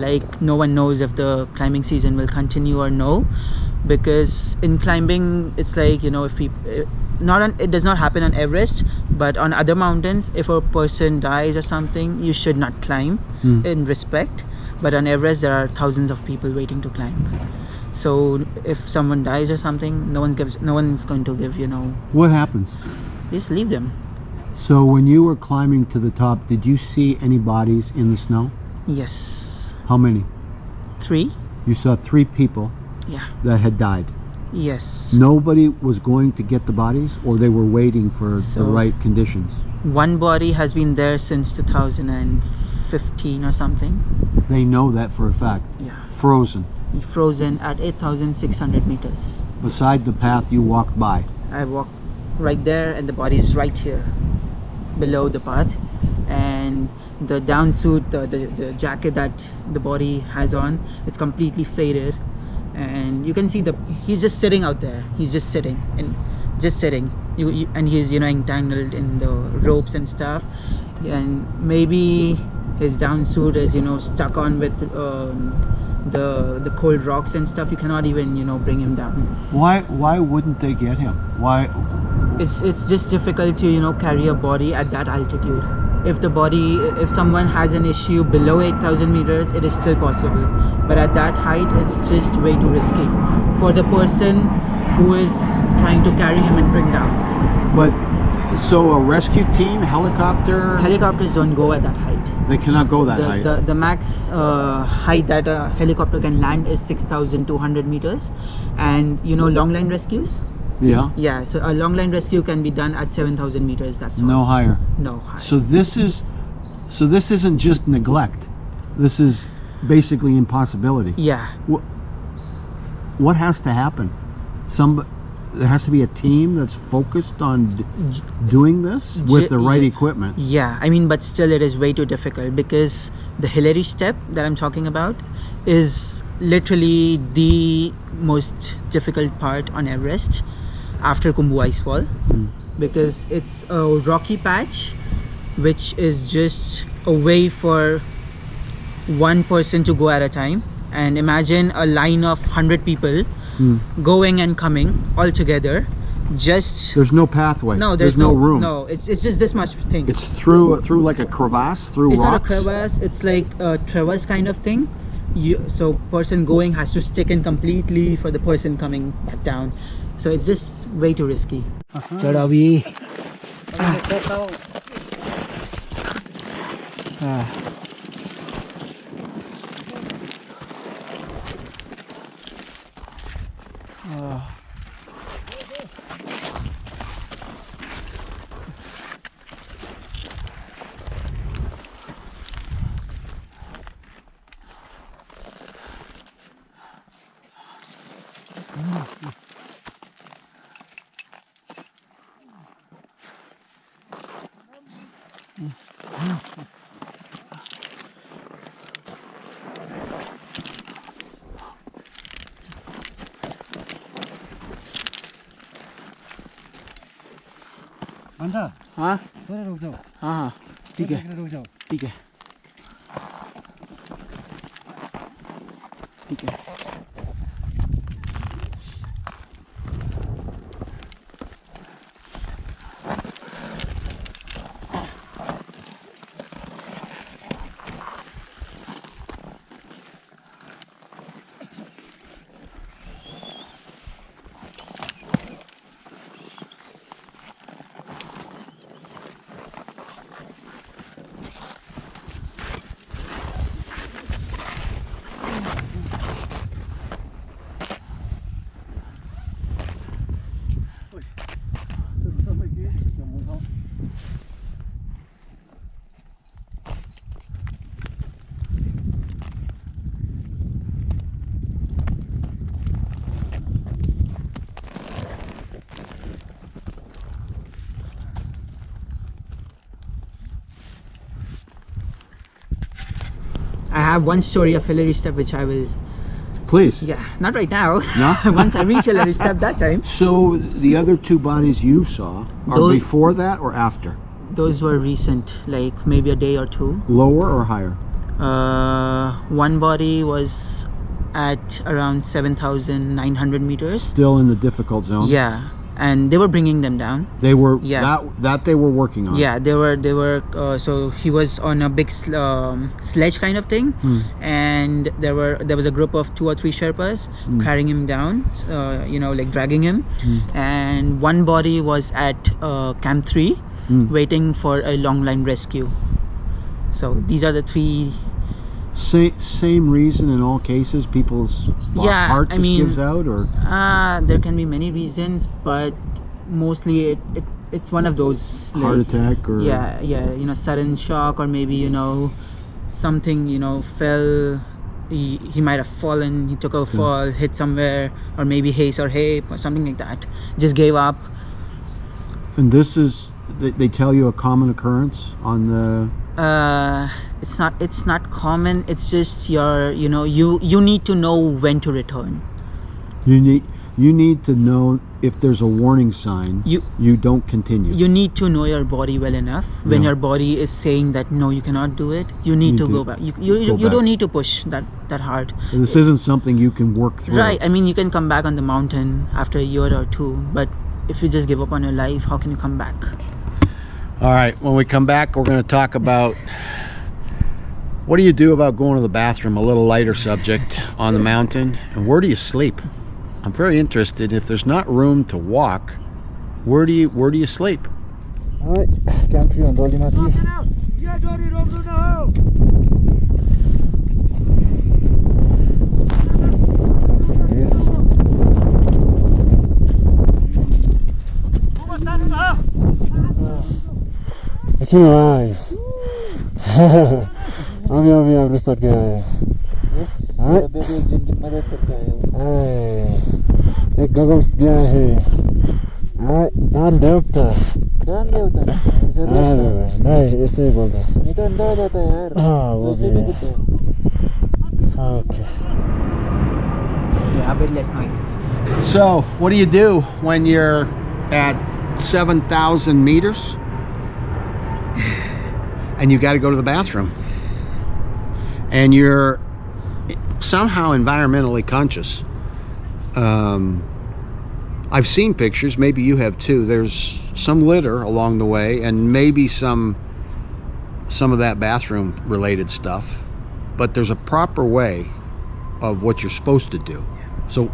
Like, no one knows if the climbing season will continue or no, because in climbing it's like, you know, if people it does not happen on Everest, but on other mountains, if a person dies or something, you should not climb in respect. But on Everest there are thousands of people waiting to climb, so if someone dies or something, no one's going to give, you know. What happens? Just leave them. So when you were climbing to the top, did you see any bodies in the snow? Yes. How many? 3. You saw 3 people Yeah. that had died. Yes. Nobody was going to get the bodies, or they were waiting for the right conditions? One body has been there since 2015 or something. They know that for a fact. Yeah. Frozen. Frozen at 8,600 meters. Beside the path you walked by. I walked right there, and the body is right here below the path. And the down suit, the jacket that the body has on, it's completely faded, and you can see he's just sitting out there. He's just sitting and just sitting. And he's entangled in the ropes and stuff, and maybe his down suit is stuck on with the cold rocks and stuff. You cannot even bring him down. Why wouldn't they get him? Why? It's just difficult to carry a body at that altitude. If someone has an issue below 8,000 meters, it is still possible, but at that height it's just way too risky for the person who is trying to carry him and bring down. But so a rescue team, helicopters don't go at that height. They cannot go that height. The max height that a helicopter can land is 6,200 meters, and long line rescues. Yeah, so a long line rescue can be done at 7,000 meters. That's all. No higher. No higher. So this isn't just neglect. This is basically impossibility. Yeah. What has to happen? There has to be a team that's focused on doing this with the right equipment. Yeah, but still it is way too difficult, because the Hillary step that I'm talking about is literally the most difficult part on Everest after Khumbu Icefall, because it's a rocky patch which is just a way for one person to go at a time. And imagine a line of 100 people going and coming all together. There's no pathway. No, there's no room. No, it's just this much thing. It's through like a crevasse, through it's rocks. It's not a crevasse, it's like a traverse kind of thing. So person going has to stick in completely for the person coming back down. So it's just way too risky. हाँ रुक जाओ। हाँ ठीक है रुक जाओ। ठीक है ठीक है। I have one story of Hillary step which I will. Please. Yeah, not right now. No? Once I reach Hillary step that time. So the other two bodies you saw are before that or after? Those were recent, like maybe a day or two. Lower or higher? One body was at around 7,900 meters. Still in the difficult zone? Yeah. And they were bringing them down. They were, yeah. That they were working on. Yeah, they were. So he was on a big sledge kind of thing, and there was a group of 2 or 3 Sherpas carrying him down, like dragging him, and one body was at Camp 3, waiting for a long line rescue. So these are the 3. Same reason in all cases, people's heart just gives out, or there can be many reasons, but mostly it's one of those, like, heart attack or sudden shock, or maybe something fell. He might have fallen. He took a fall, hit somewhere, or maybe haze or hip or something like that. Just gave up. And this is, they tell you, a common occurrence on the It's not common. It's just you need to know when to return. You need to know if there's a warning sign. You don't continue. You need to know your body well enough. When Yeah. your body is saying that no, you cannot do it, you need to go back. You back. don't need to push that hard. This isn't something you can work through. Right. I mean, you can come back on the mountain after a year or two, but if you just give up on your life, how can you come back? All right, when we come back, we're going to talk about what do you do about going to the bathroom, a little lighter subject on the mountain, and where do you sleep? I'm very interested. If there's not room to walk, where do you sleep? All right, camp 3 on Dolly Mati. क्यों आए अभी Everest के आए एक जन की मदद करके आए हो। एक गगल्स दिया है दान देवता नहीं ऐसे ही बोलता नहीं तो अंदर आ जाता है यार। हाँ वो भी है okay Yeah, a bit less noise. So, what do you do when you're at 7,000 meters and you got to go to the bathroom and you're somehow environmentally conscious? I've seen pictures, maybe you have too. There's some litter along the way and maybe some of that bathroom related stuff, but there's a proper way of what you're supposed to do. So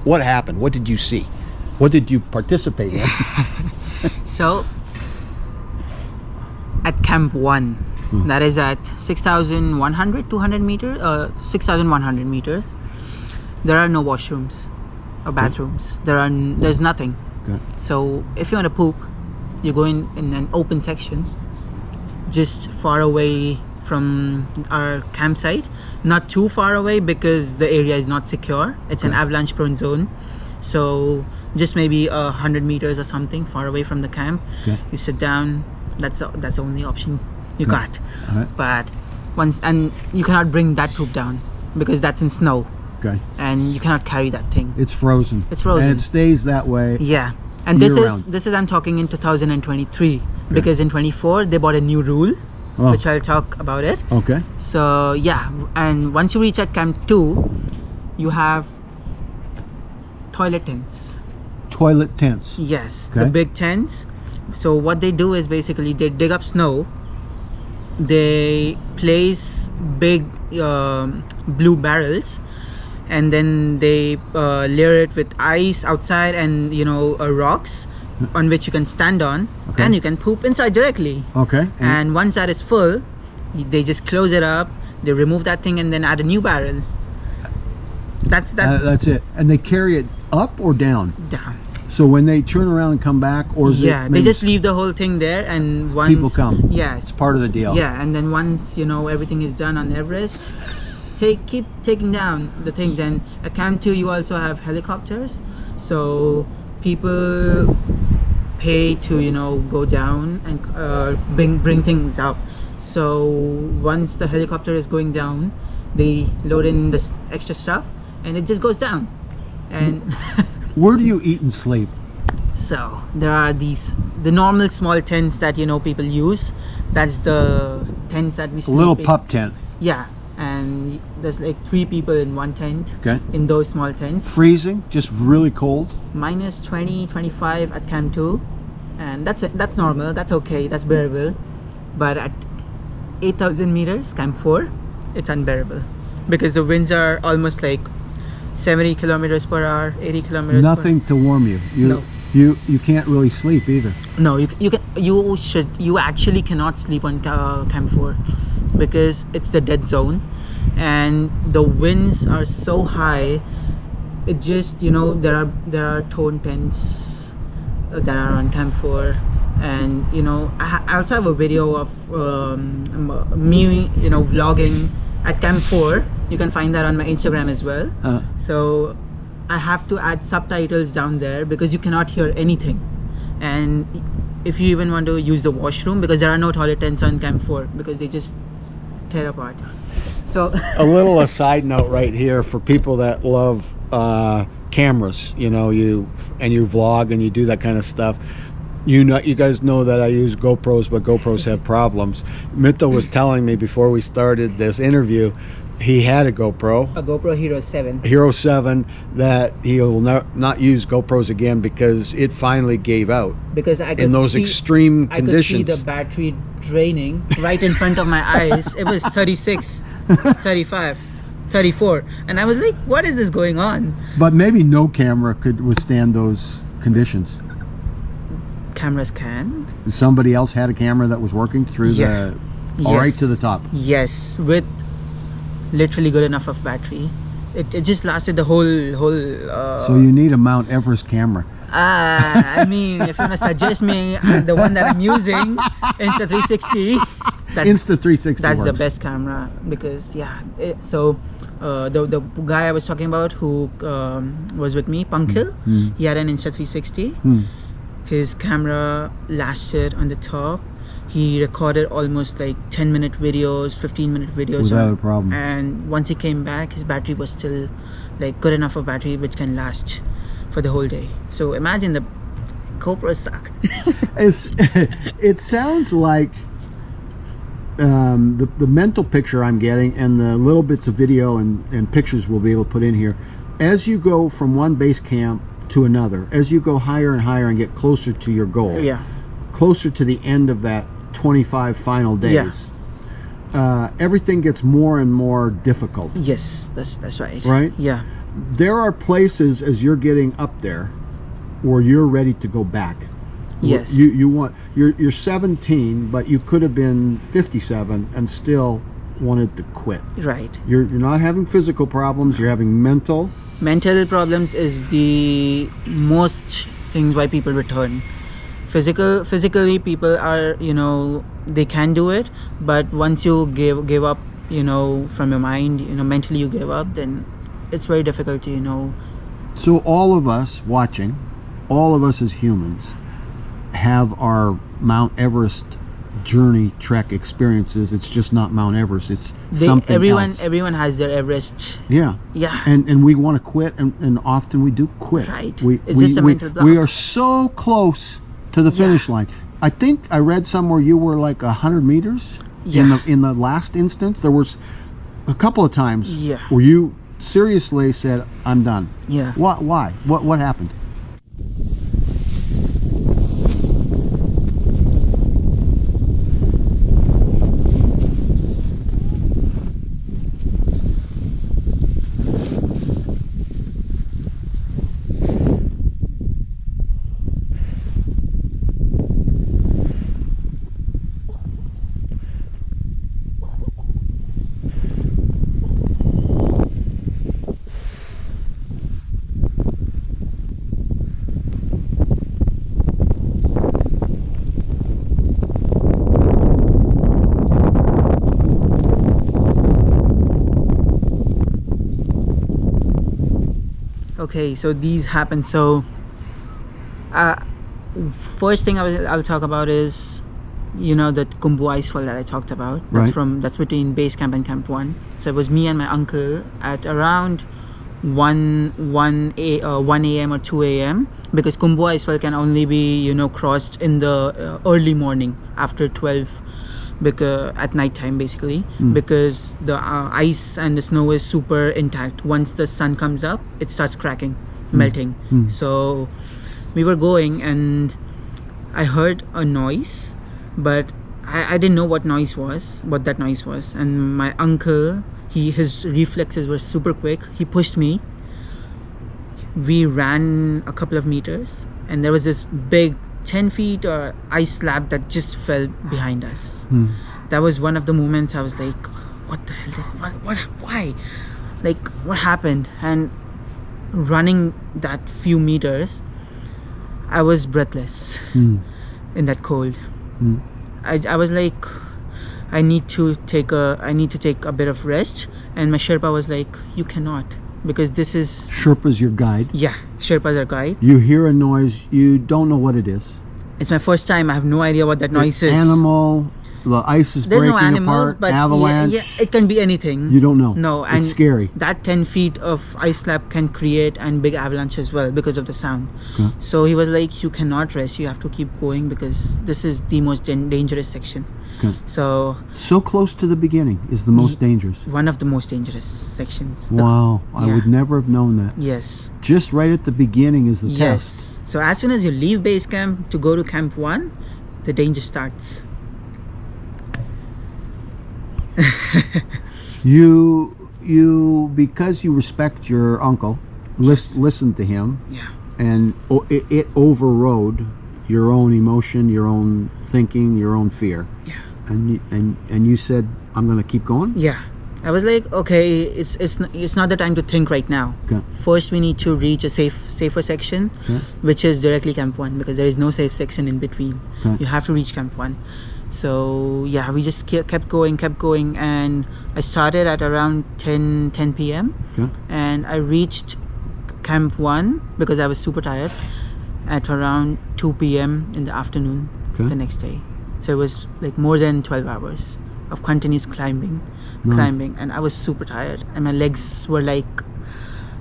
what happened? What did you see? What did you participate in? So at Camp 1, that is at 6,100 meters, 6,100 meters, there are no washrooms or bathrooms. There's nothing. Okay. So if you want to poop, you go in an open section just far away from our campsite, not too far away because the area is not secure. It's an avalanche prone zone, so just maybe 100 meters or something far away from the camp. Okay. You sit down. That's the only option you got. All right. But and you cannot bring that poop down because that's in snow, Okay. and you cannot carry that thing. It's frozen. It's frozen. And it stays that way. Yeah, and this year-round. is I'm talking in 2023 because in 24 they bought a new rule, which I'll talk about it. Okay. So yeah, and once you reach at Camp 2, you have toilet tents. Toilet tents. Yes, Okay. the big tents. So what they do is basically they dig up snow, they place big blue barrels, and then they layer it with ice outside and rocks on which you can stand on, Okay. and you can poop inside directly. Okay. And once that is full, they just close it up, they remove that thing, and then add a new barrel. That's that's it. And they carry it up or down? down. So when they turn around and come back, or is Yeah, it they maybe just leave the whole thing there, and once people come? Yeah, It's part of the deal. yeah, and then once everything is done on Everest, keep taking down the things. And at Camp 2 you also have helicopters, so people pay to go down and bring things up. So once the helicopter is going down, they load in this extra stuff and it just goes down. And Where do you eat and sleep? so there are the normal small tents that people use. That's the tents that we A sleep little in. pup tent. Yeah, and there's like 3 people in one tent. Okay. In those small tents. Freezing? Just really cold? Minus 20, 25 at Camp 2, and that's normal. That's okay. That's bearable. But at 8,000 meters, Camp 4, it's unbearable because the winds are almost like 70 kilometers per hour, 80 kilometers. Nothing to warm you. No. You can't really sleep either. No, you actually cannot sleep on Camp 4 because it's the dead zone, and the winds are so high. It just there are torn tents that are on Camp 4, and I also have a video of me vlogging at Camp 4. You can find that on my Instagram as well. So I have to add subtitles down there because you cannot hear anything, and if you even want to use the washroom, because there are no toilet tents on Camp 4 because they just tear apart. So A little aside note right here for people that love cameras, you know, you vlog and you do that kind of stuff. You guys know that I use GoPros, but GoPros have problems. Mithil was telling me before we started this interview, he had a GoPro Hero 7. Hero 7 that he will not use GoPros again because it finally gave out Because I could in those see, extreme I could conditions. see the battery draining right in front of my eyes. It was 36, 35, 34, and I was like, what is this going on? But maybe no camera could withstand those conditions. Cameras can. Somebody else had a camera that was working through Yeah. all right Yes. to the top. Yes, with literally good enough of battery. It just lasted the whole So you need a Mount Everest camera. I mean, if you want to suggest me the one that I'm using, Insta360, Insta360 that's the works. best camera. Because the guy I was talking about who was with me, Pankil, he had an Insta360. His camera lasted on the top. He recorded almost like 10-minute videos, 15-minute videos Without a problem. And once he came back, his battery was still like good enough of battery which can last for the whole day. So imagine the GoPros suck. It sounds like the mental picture I'm getting and the little bits of video and pictures we'll be able to put in here, as you go from one base camp to another, as you go higher and higher and get closer to your goal, Yeah. closer to the end of that 25 final days, everything gets more and more difficult. Yes, that's right. Right? Yeah. There are places as you're getting up there where you're ready to go back. Yes. You're 17, but you could have been 57 and still wanted to quit. Right. You're not having physical problems, you're having mental. Mental problems is the most things why people return. Physically people are, they can do it, but once you give up, from your mind, mentally you give up, then it's very difficult to, So all of us watching, all of us as humans have our Mount Everest journey trek experiences. It's just not Mount Everest, it's something else. Everyone has their Everest. Yeah. And we want to quit, and often we do quit. Right. It's just a mental block. We are so close to the finish line. I think I read somewhere you were like 100 meters in the last instance. There was a couple of times where you seriously said, I'm done. Yeah. Why? What happened? Okay, so these happen. So first thing I'll talk about is the Kumbu icefall that I talked about. That's between base camp and camp 1. So it was me and my uncle at around 1 a.m. or 2 a.m. because Kumbu icefall can only be crossed in the early morning after 12, because at night time basically, because the ice and the snow is super intact. Once the sun comes up, it starts cracking, melting. So we were going and I heard a noise, but I didn't know what that noise was. And my uncle, his reflexes were super quick. He pushed me. We ran a couple of meters and there was this big 10 feet or ice slab that just fell behind us. That was one of the moments I was like, what the hell is why? Like, what happened? And running that few meters, I was breathless in that cold. I was like, I need to take a bit of rest, and my Sherpa was like, you cannot, because this is Sherpa's your guide. Sherpa's our guide. You hear a noise, you don't know what it is. It's my first time. I have no idea what that noise is. Animal, the ice is There's breaking no animals, apart, but avalanche. yeah, it can be anything. You don't know. No, and it's scary. that 10 feet of ice slab can create a big avalanche as well because of the sound. Okay. So he was like, you cannot rest, you have to keep going because this is the most dangerous section. Okay. So Close to the beginning is the most dangerous. one of the most dangerous sections. Wow, I yeah. would never have known that. Yes. Just right at the beginning is the test. Yes. So as soon as you leave base camp to go to camp 1, the danger starts. You because you respect your uncle, listen to him, Yeah. and it overrode your own emotion, your own thinking, your own fear. Yeah. And you said, I'm going to keep going. Yeah. I was like, okay, it's not the time to think right now. Okay. First, we need to reach a safer section, Okay. which is directly camp 1 because there is no safe section in between. Okay. You have to reach camp 1. So yeah, we just kept going, and I started at around 10 p.m. Okay. and I reached camp 1 because I was super tired at around 2 p.m. in the afternoon Okay. the next day. So it was like more than 12 hours of continuous climbing, Nice. and I was super tired, and my legs were like,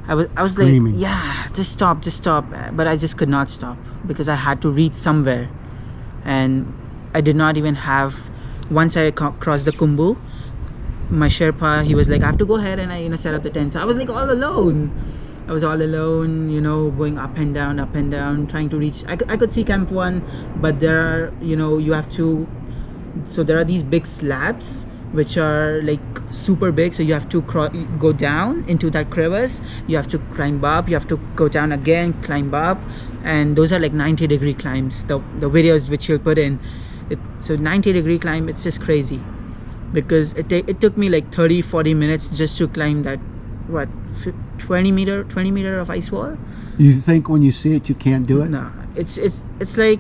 I was Screaming. like, yeah, just stop, but I just could not stop because I had to reach somewhere, and I did not even have. Once I crossed the Kumbu, my Sherpa, he was like, I have to go ahead and I set up the tent. So I was like all alone. I was all alone, going up and down, trying to reach. I could see camp 1, but there are, you have to. So there are these big slabs which are like super big, so you have to go down into that crevice, you have to climb up, you have to go down again, climb up, and those are like 90-degree climbs, the videos which you'll put in it. So 90-degree climb, it's just crazy because it took me like 30-40 minutes just to climb that 20 meter of ice wall. You think when you see it you can't do it? No, it's like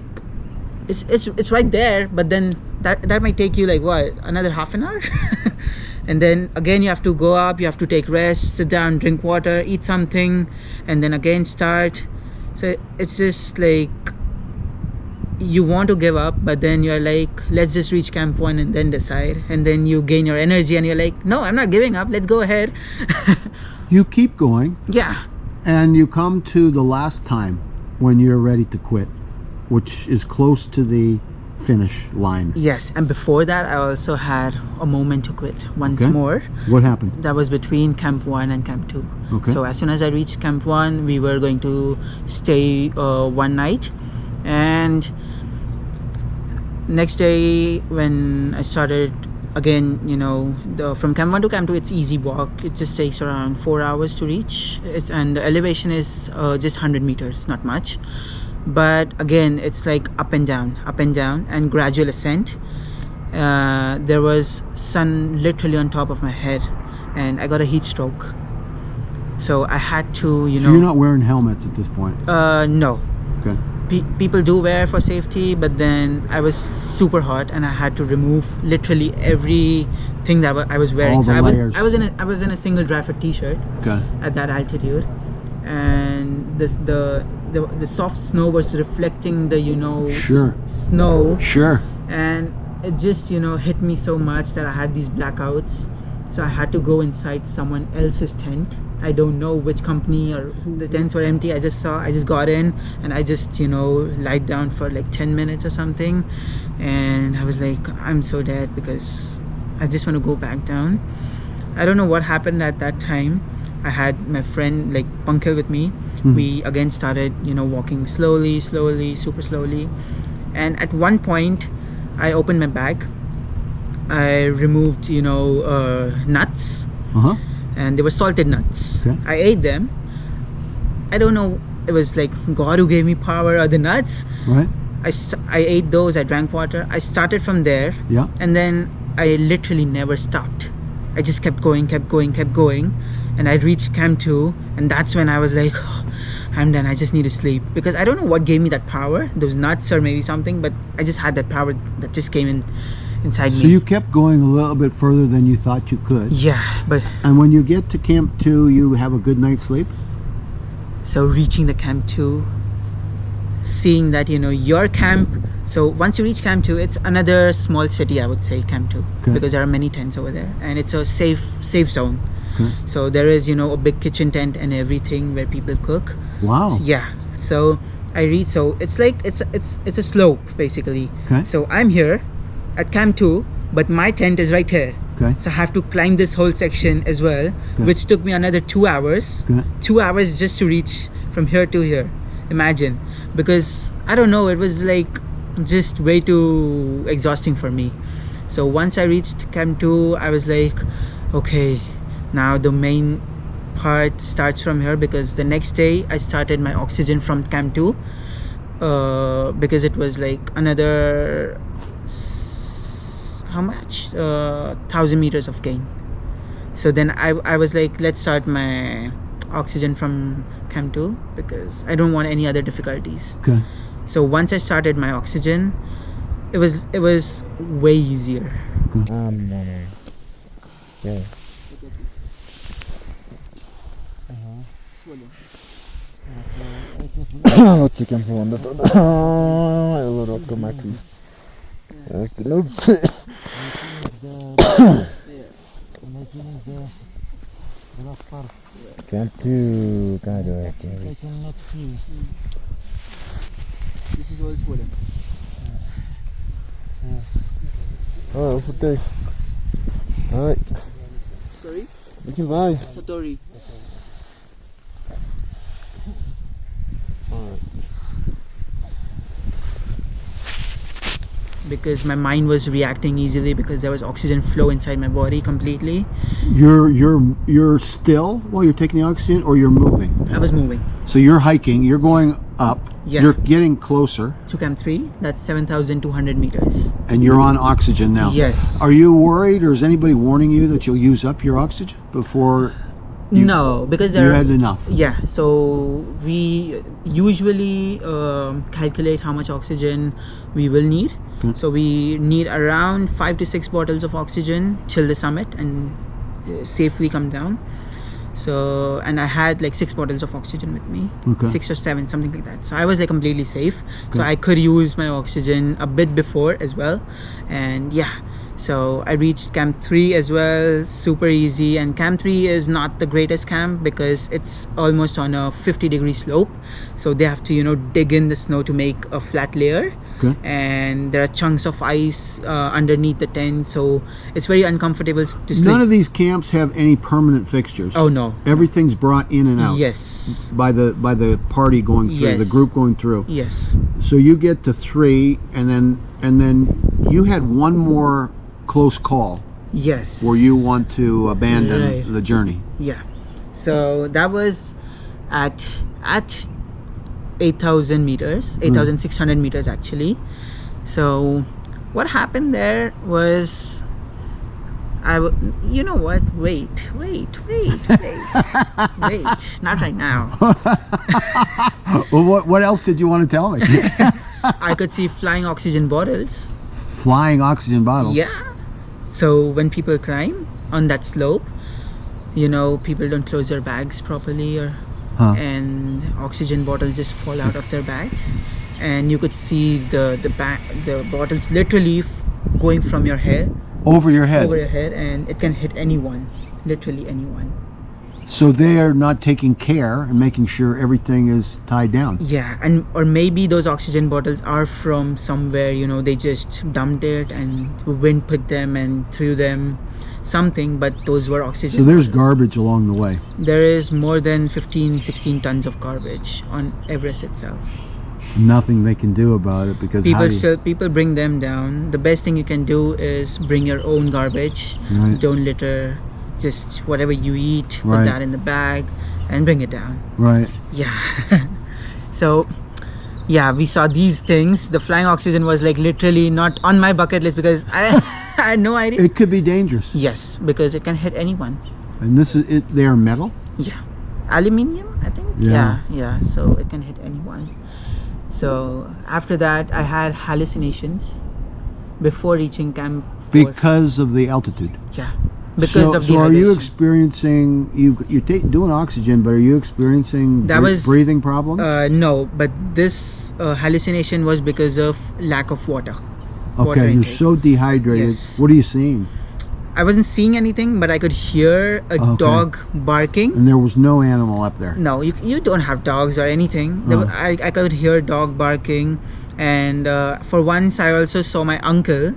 it's right there, but then that might take you like another half an hour. And then again you have to go up, you have to take rest, sit down, drink water, eat something, and then again start. So it's just like you want to give up, but then you're like, let's just reach camp 1 and then decide, and then you gain your energy and you're like, no, I'm not giving up, let's go ahead. You keep going, Yeah. and you come to the last time when you're ready to quit, which is close to the finish line. Yes, and before that I also had a moment to quit once Okay. more. What happened? That was between camp 1 and camp 2. Okay. So as soon as I reached camp 1, we were going to stay one night, and next day when I started again, from camp 1 to camp 2, it's easy walk. It just takes around 4 hours to reach. And the elevation is just 100 meters, not much. But again, it's like up and down, and gradual ascent. There was sun literally on top of my head, and I got a heat stroke. So I had to, So you're not wearing helmets at this point? No. Okay. People do wear for safety, but then I was super hot and I had to remove literally everything that I was wearing. All the layers. I was in a single dry fit t-shirt Okay. at that altitude, and the soft snow was reflecting the Sure. snow, Sure. and it just hit me so much that I had these blackouts. So I had to go inside someone else's tent. I don't know which company or who. The tents were empty. I just got in, and I just lied down for like 10 minutes or something, and I was like, I'm so dead because I just want to go back down. I don't know what happened at that time. I had my friend like Pankil with me. We again started walking slowly, super slowly, and at one point I opened my bag. I removed nuts, and they were salted nuts. Okay. I ate them. I don't know, it was like God who gave me power or the nuts. Right. I ate those. I drank water. I started from there, Yeah. and then I literally never stopped. I just kept going, and I reached camp 2, and that's when I was like, oh, I'm done, I just need to sleep, because I don't know what gave me that power, those nuts or maybe something, but I just had that power that just came inside So me. you kept going a little bit further than you thought you could. Yeah, but And when you get to camp 2, you have a good night's sleep? so reaching the camp 2, seeing that your camp. So once you reach Camp 2, it's another small city, I would say, Camp 2, Okay. because there are many tents over there, and it's a safe zone. Okay. So there is a big kitchen tent and everything where people cook. Wow. Yeah. So I reach. So it's like it's a slope basically. Okay. So I'm here at Camp 2, but my tent is right here. Okay. So I have to climb this whole section as well, Okay. which took me another 2 hours. Okay. 2 hours just to reach from here to here. Imagine, because I don't know, it was like just way too exhausting for me. So once I reached Camp 2, I was like, okay, now the main part starts from here, because the next day I started my oxygen from Camp 2, because it was like another how much 1,000 meters of gain. So then I was like, let's start my oxygen from Camp 2, because I don't want any other difficulties. Okay. So once I started my oxygen, it was way easier. Yeah. Wat ik hem gewoon dat heel erg gemakkelijk. Dat is de noods. Camp 2, kind of. This is all swollen. Oh, voor deze. Hoi, Sorry? beetje bij. Satori. Because my mind was reacting easily, because there was oxygen flow inside my body completely. You're still while you're taking the oxygen, or you're moving? I was moving. So you're hiking, you're going up, Yeah. you're getting closer, To Camp 3, that's 7,200 meters. and you're on oxygen now. Yes. Are you worried, or is anybody warning you that you'll use up your oxygen before No, because there you had enough? Yeah, so we usually calculate how much oxygen we will need. Okay. So we need around 5 to 6 bottles of oxygen till the summit and safely come down. So, and I had like 6 bottles of oxygen with me. Okay. 6 or 7, something like that. So I was like completely safe. So Okay. I could use my oxygen a bit before as well. And yeah, so I reached Camp 3 as well, super easy. And Camp 3 is not the greatest camp, because it's almost on a 50-degree slope. So they have to, dig in the snow to make a flat layer. Okay. And there are chunks of ice underneath the tent. So it's very uncomfortable to sleep. None of these camps have any permanent fixtures. Oh, no. Everything's brought in and out. Yes. By the party going through, the Yes. group going through. Yes. So you get to 3, and then you had one more close call Yes. where you want to abandon Right. the journey. Yeah. So that was at 8,000 meters, 8,600 meters actually. So what happened there was, you know what? Wait, not right now. Well, what else did you want to tell me? I could see flying oxygen bottles. Flying oxygen bottles. Yeah. So when people climb on that slope, people don't close their bags properly, Huh. and oxygen bottles just fall out of their bags, and you could see the bottles literally going from your head Over your head. over your head, and it can hit anyone, literally anyone. So they are not taking care and making sure everything is tied down. Yeah, and or maybe those oxygen bottles are from somewhere, they just dumped it and wind picked them and threw them, something, but those were oxygen So there's bottles. garbage along the way. There is more than 16 tons of garbage on Everest itself. Nothing they can do about it, because how do you- People bring them down. The best thing you can do is bring your own garbage. Right. Don't litter. Just whatever you eat, Right. put that in the bag and bring it down. Right. Yeah. So yeah, we saw these things. The flying oxygen was like literally not on my bucket list, because I had no idea. It could be dangerous. Yes, because it can hit anyone. And this is it. They are metal. Yeah. Aluminium, I think. Yeah. Yeah. So it can hit anyone. So after that, I had hallucinations before reaching Camp 4. Because of the altitude. Yeah. because of So are you dehydration. experiencing doing oxygen, but are you experiencing That was- breathing problems? No, but this hallucination was because of lack of water. Water okay, you're intake. so dehydrated. Yes. What are you seeing? I wasn't seeing anything, but I could hear a Okay. dog barking. And there was no animal up there. No, you don't have dogs or anything. Oh. I could hear dog barking, and for once I also saw my uncle.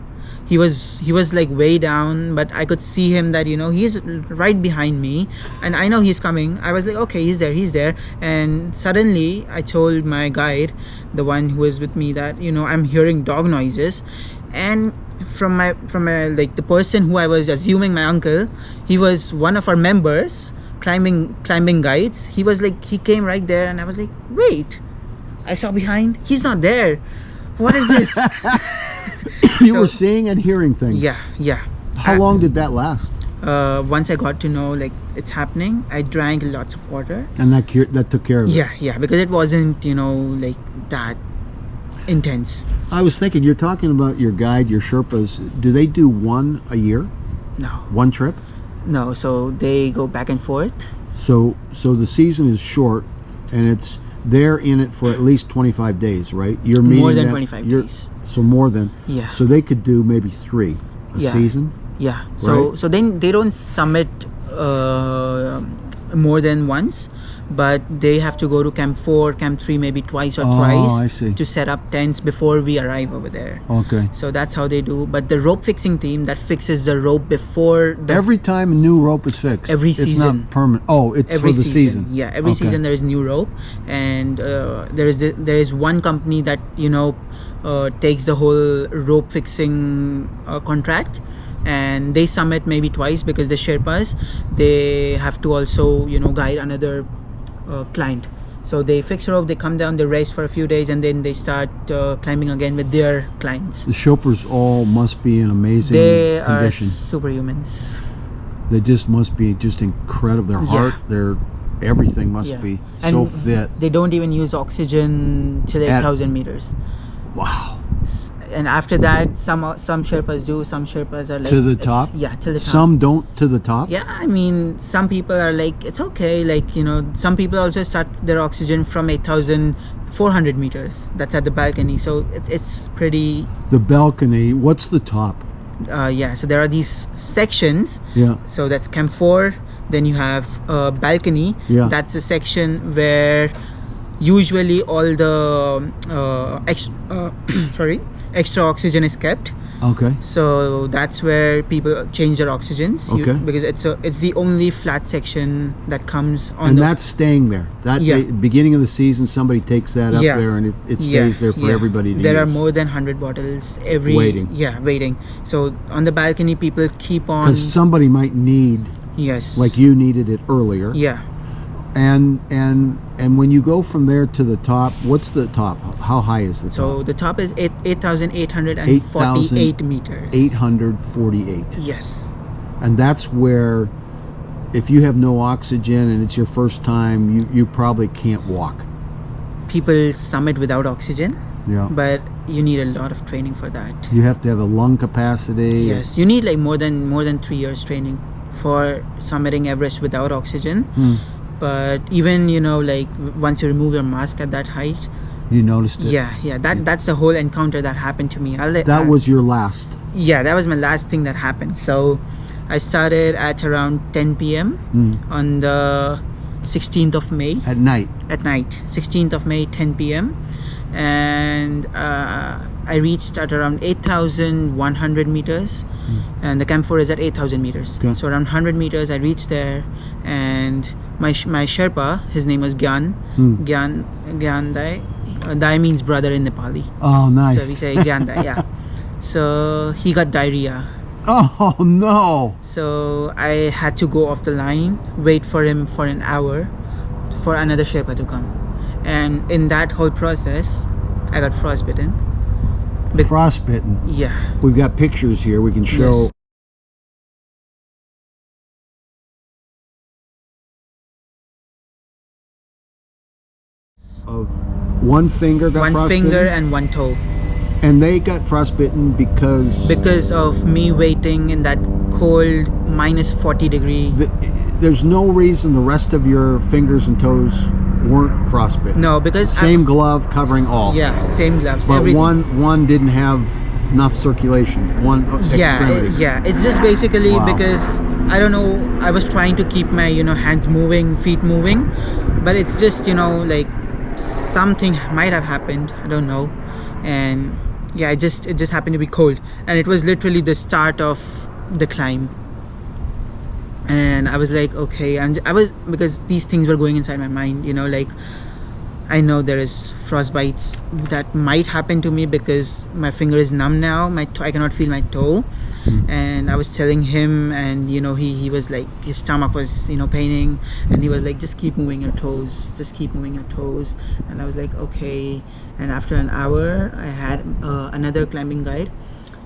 He was like way down, but I could see him that he's right behind me, and I know he's coming. I was like, okay, he's there, and suddenly I told my guide, the one who was with me, that I'm hearing dog noises, and from my like the person who I was assuming my uncle, he was one of our members, climbing guides. He was like, he came right there, and I was like, wait, I saw behind, he's not there. What is this? You So- were seeing and hearing things. Yeah. How long did that last? Once I got to know like it's happening, I drank lots of water. And that took care of it. Yeah, because it wasn't like that intense. I was thinking, you're talking about your guide, your Sherpas. Do they do one a year? No, One trip? so they go back and forth. So the season is short, and they're in it for at least 25 days, right? You're meeting More than them- 25 you're- days. So more than. Yeah. So they could do maybe 3 a Yeah. season. Yeah. So Right. so then they don't summit more than once, but they have to go to Camp 4, Camp 3 maybe twice or Oh, thrice I see. to set up tents before we arrive over there. Okay. So that's how they do. But the rope fixing team that fixes the rope before the Every time a new rope is fixed. Every It's season. not permanent. Oh, it's every for the season. Yeah, every Okay. season there is new rope, and there is one company that takes the whole rope fixing contract, and they summit maybe twice because the Sherpas, they have to also guide another client. So they fix rope, they come down, they rest for a few days, and then they start climbing again with their clients. The Sherpas all must be in amazing They condition. are superhumans. They just must be just incredible. Their Yeah. heart, their everything must Yeah. be so And fit. They don't even use oxygen till At- 8,000 meters. Wow. And after that, some Sherpas do. Some Sherpas are like To the it's- top? Yeah, to the top. Some don't to the top. Yeah, I mean, some people are like, it's okay. Like some people also start their oxygen from 8,400 meters. That's at the balcony. So it's pretty. The balcony. What's the top? Yeah. So there are these sections. Yeah. So that's Camp 4. Then you have balcony. Yeah. That's a section where usually all the extra oxygen is kept. Okay. So that's where people change their oxygens. Okay. Because it's the only flat section that comes on And the that's staying there. That Yeah. beginning of the season, somebody takes that up Yeah. there, and it stays Yeah, there for yeah. everybody to There are use. more than 100 bottles Waiting. waiting. So on the balcony, people keep on. Because somebody might need, Yes. like you needed it earlier. Yeah. And when you go from there to the top, what's the top? How high is the So top? the top is 8,848 meters. 848. Yes. And that's where, if you have no oxygen and it's your first time, you probably can't walk. People summit without oxygen, Yeah. but you need a lot of training for that. You have to have a lung capacity. Yes, you need like more than 3 years training for summiting Everest without oxygen. Hmm. But even like once you remove your mask at that height, You noticed it? yeah, that's the whole encounter that happened to me. That was your last. yeah, that was my last thing that happened. So I started at around 10 p.m. on the 16th of May At night. at night. 16th of May, 10 p.m. And I reached at around 8,100 meters, and the Camp 4 is at 8,000 meters. Okay. So around 100 meters, I reached there, and my Sherpa, his name was Gyan. Gyan Dai. Dai means brother in Nepali. Oh, nice. So we say Gyan Dai, yeah. So he got diarrhea. Oh, no. So I had to go off the line, wait for him for an hour for another Sherpa to come. And in that whole process, I got frostbitten. Frostbitten. Yeah. We've got pictures here we can show. Yes. Of one finger got One frostbitten. finger and one toe. And they got frostbitten because Because of me waiting in that cold, minus 40 degree. There's no reason the rest of your fingers and toes weren't frostbitten. No, because Same glove covering all. Yeah, same gloves. But everything. one didn't have enough circulation. One extremity. Yeah, it's just basically Wow. because I don't know, I was trying to keep my hands moving, feet moving, but it's just like something might have happened, I don't know. And yeah, it just happened to be cold, and it was literally the start of the climb. And I was like, okay, I was, because these things were going inside my mind, like I know there is frostbites that might happen to me because my finger is numb now. I cannot feel my toe. And I was telling him, and he was like, his stomach was paining, and he was like, just keep moving your toes, just keep moving your toes. And I was like, okay. And after an hour, I had another climbing guide.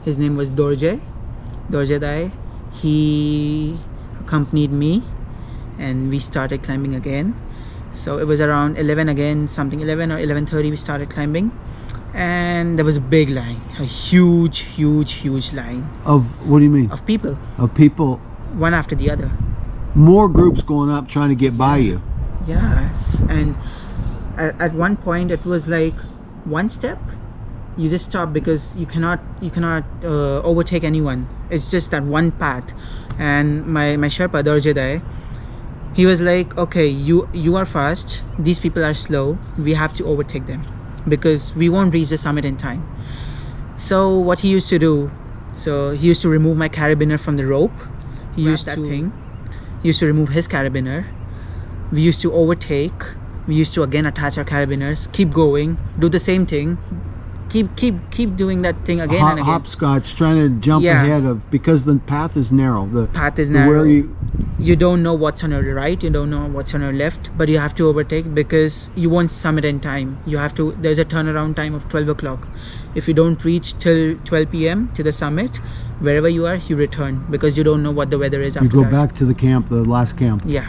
His name was Dorje Dai. He accompanied me, and we started climbing again. So it was around 11 again, something 11 or 11:30 we started climbing, and there was a big line, a huge line Of what do you mean? of people, Of people, one after the other. more groups going up trying to get by you. Yes. And at one point it was like one step, you just stop because you cannot overtake anyone. It's just that one path. And my Sherpa Dorje, he was like, okay, you are fast, these people are slow, we have to overtake them because we won't reach the summit in time. So what he used to do, so he used to remove my carabiner from the rope. He used that thing. He used to remove his carabiner. We used to overtake. We used to again attach our carabiners, keep going, do the same thing, keep doing that thing again and again. Hopscotch, trying to jump Yeah. ahead of, because the path is narrow. The Path is the where narrow. You don't know what's on your right, you don't know what's on your left, but you have to overtake because you won't summit in time. You have to. There's a turnaround time of 12 o'clock. If you don't reach till 12 p.m. to the summit, wherever you are, you return because you don't know what the weather is after you go that. back to the camp, the last camp. Yeah,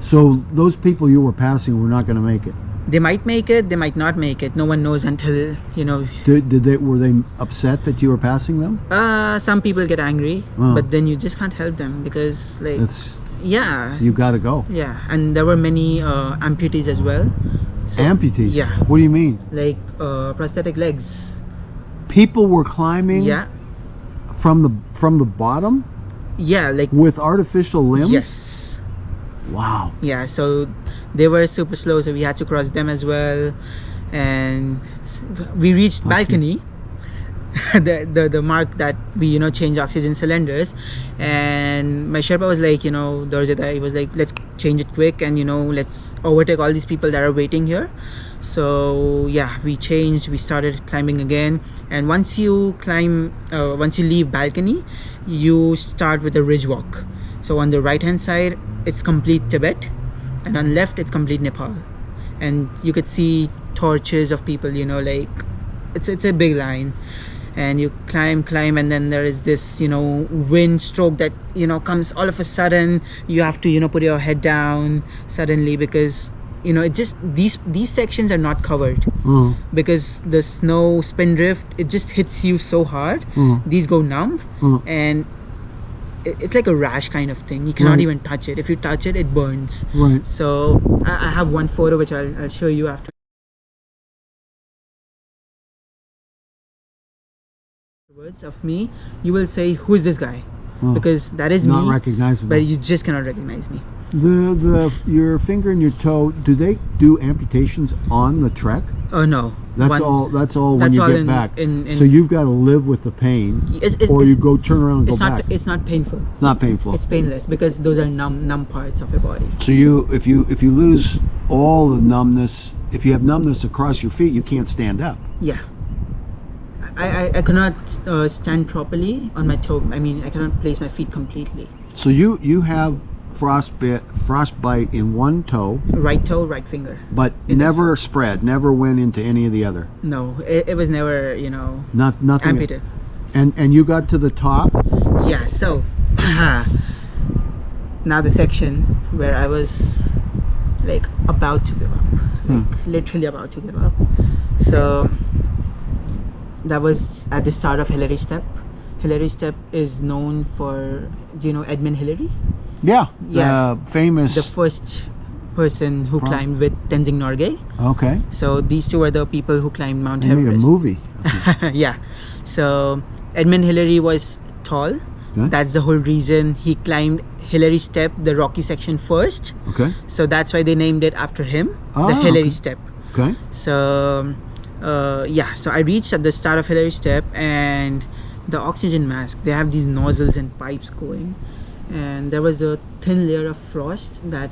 So those people you were passing were not going to make it. they might make it, they might not make it. No one knows until Were they upset that you were passing them? some people get angry, Oh. but then you just can't help them because It's yeah, you got to go. yeah. And there were many amputees as well. So, Amputees. Yeah, What do you mean? like prosthetic legs. People were climbing Yeah, from the bottom yeah, like with artificial limbs. yes, Wow. yeah. So they were super slow, so we had to cross them as well. And we reached balcony, the mark that we change oxygen cylinders. And my Sherpa was like, Dorje, he was like, let's change it quick and let's overtake all these people that are waiting here. So yeah, we changed, we started climbing again. And once you leave balcony, you start with a ridge walk. So on the right hand side it's complete Tibet, and on left it's complete Nepal. And you could see torches of people, like it's a big line. And you climb, and then there is this wind stroke that comes all of a sudden. You have to put your head down suddenly because it just these sections are not covered because the snow spindrift, it just hits you so hard. These go numb, and it's like a rash kind of thing. You cannot Right. even touch it. If you touch it, it burns. Right. So I have one photo which I'll show you after. Words of me, you will say, who is this guy? Because that is Not me, recognizable. but you just cannot recognize me. Your finger and your toe, do they do amputations on the trek? Oh no, That's Once- all. That's all when that's you all get in- back. in- So you've got to live with the pain, or you go turn around and go it's not back. it's not painful. It's not painful. It's painless because those are numb parts of your body. So if you lose all the numbness, if you have numbness across your feet, you can't stand up. Yeah, I cannot stand properly on my toe. I mean, I cannot place my feet completely. So you have frostbite in one toe, Right toe, right finger. but It never spread, never went into any of the other. No, it was never Nothing. amputated. And you got to the top. Yeah, so now the section where I was like about to give up, like literally about to give up. So that was at the start of Hillary step. Hillary Step is known for, do you know Edmund Hillary? Yeah. Yeah. Famous. The first person who From- climbed with Tenzing Norgay. Okay. So these two were the people who climbed Mount They made a Everest. movie. Yeah. So Edmund Hillary was tall. Okay. That's the whole reason he climbed Hillary Step, the rocky section first. Okay. So that's why they named it after him, Ah, the Hillary okay. Step. Okay. So so I reached at the start of Hillary Step, and the oxygen mask, they have these nozzles and pipes going, and there was a thin layer of frost that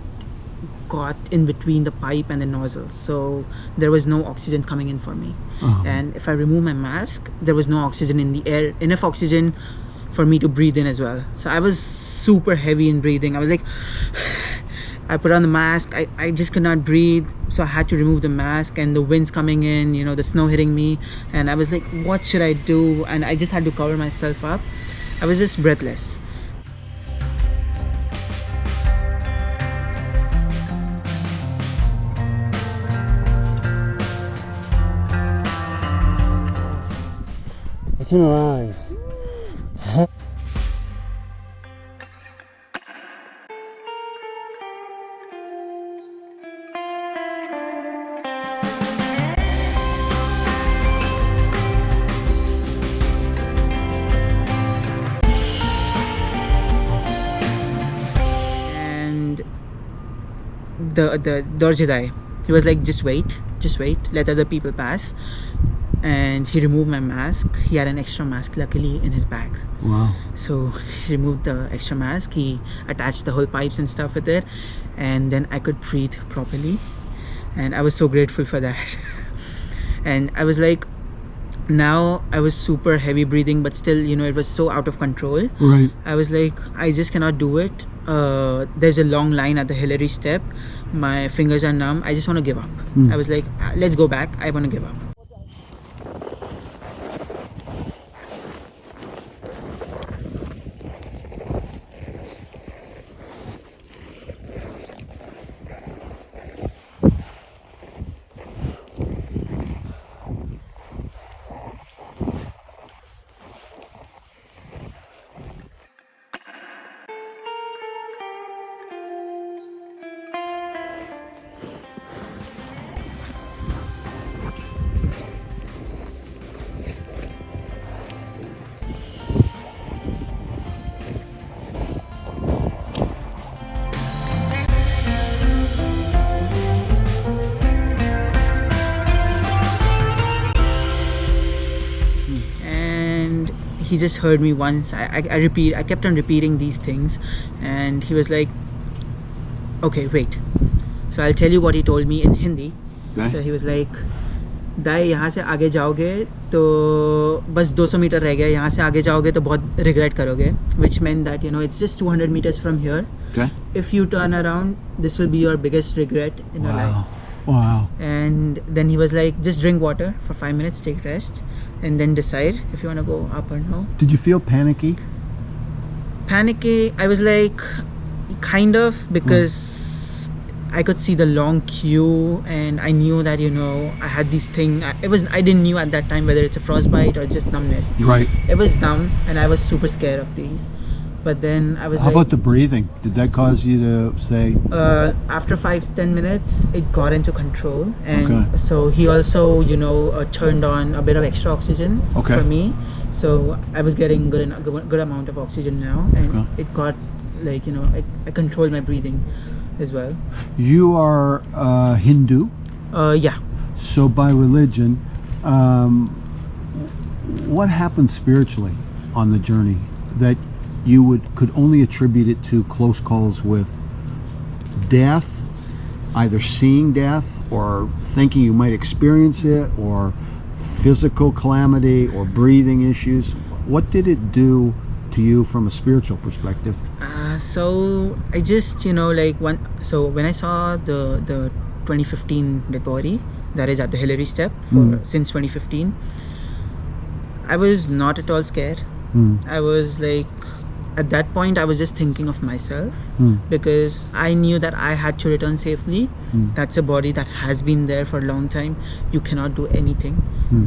got in between the pipe and the nozzles, so there was no oxygen coming in for me. And if I remove my mask, there was no oxygen in the air, enough oxygen for me to breathe in as well. So I was super heavy in breathing. I was like I put on the mask, I just could not breathe, so I had to remove the mask, and the wind's coming in, you know, the snow hitting me, and I was like, what should I do? And I just had to cover myself up. I was just breathless. And the Dorjidai, he was like, just wait, let other people pass. And he removed my mask. He had an extra mask luckily in his bag. Wow. So he removed the extra mask, he attached the whole pipes and stuff with it, and then I could breathe properly, and I was so grateful for that. And I was like, now I was super heavy breathing, but still, you know, it was so out of control. Right. I was like, I just cannot do it. There's a long line at the Hillary Step, my fingers are numb, I just want to give up. I was like, let's go back, I want to give up. He just heard me once. I kept on repeating these things, and he was like, okay, wait, so I'll tell you what he told me in Hindi. Okay. So he was like, दाई यहाँ से आगे जाओगे तो बस 200 metre रह गया, यहाँ से आगे जाओगे तो बहुत regret करोगे, which meant that, you know, it's just 200 meters from here. Okay. If you turn around, this will be your biggest regret in your life. Wow. And then he was like, just drink water for 5 minutes, take rest, and then decide if you want to go up or no. Did you feel panicky? Panicky, I was like, kind of, because I could see the long queue, and I knew that, you know, I had this thing. I didn't knew at that time whether it's a frostbite or just numbness. Right. It was numb, and I was super scared of these. But then I was How like, about the breathing? Did that cause you to say, after 5-10 minutes, it got into control, and Okay. so he also, you know, turned on a bit of extra oxygen Okay. for me. So I was getting good amount of oxygen now, and Okay. it got, like, you know, I controlled my breathing as well. you are Hindu, Yeah. so by religion, what happened spiritually on the journey that you could only attribute it to close calls with death, either seeing death or thinking you might experience it, or physical calamity or breathing issues? What did it do to you from a spiritual perspective? So I just, you know, like, so when I saw the 2015 dead body that is at the Hillary Step since 2015, I was not at all scared. I was like, at that point I was just thinking of myself, Hmm. because I knew that I had to return safely. That's a body that has been there for a long time. You cannot do anything.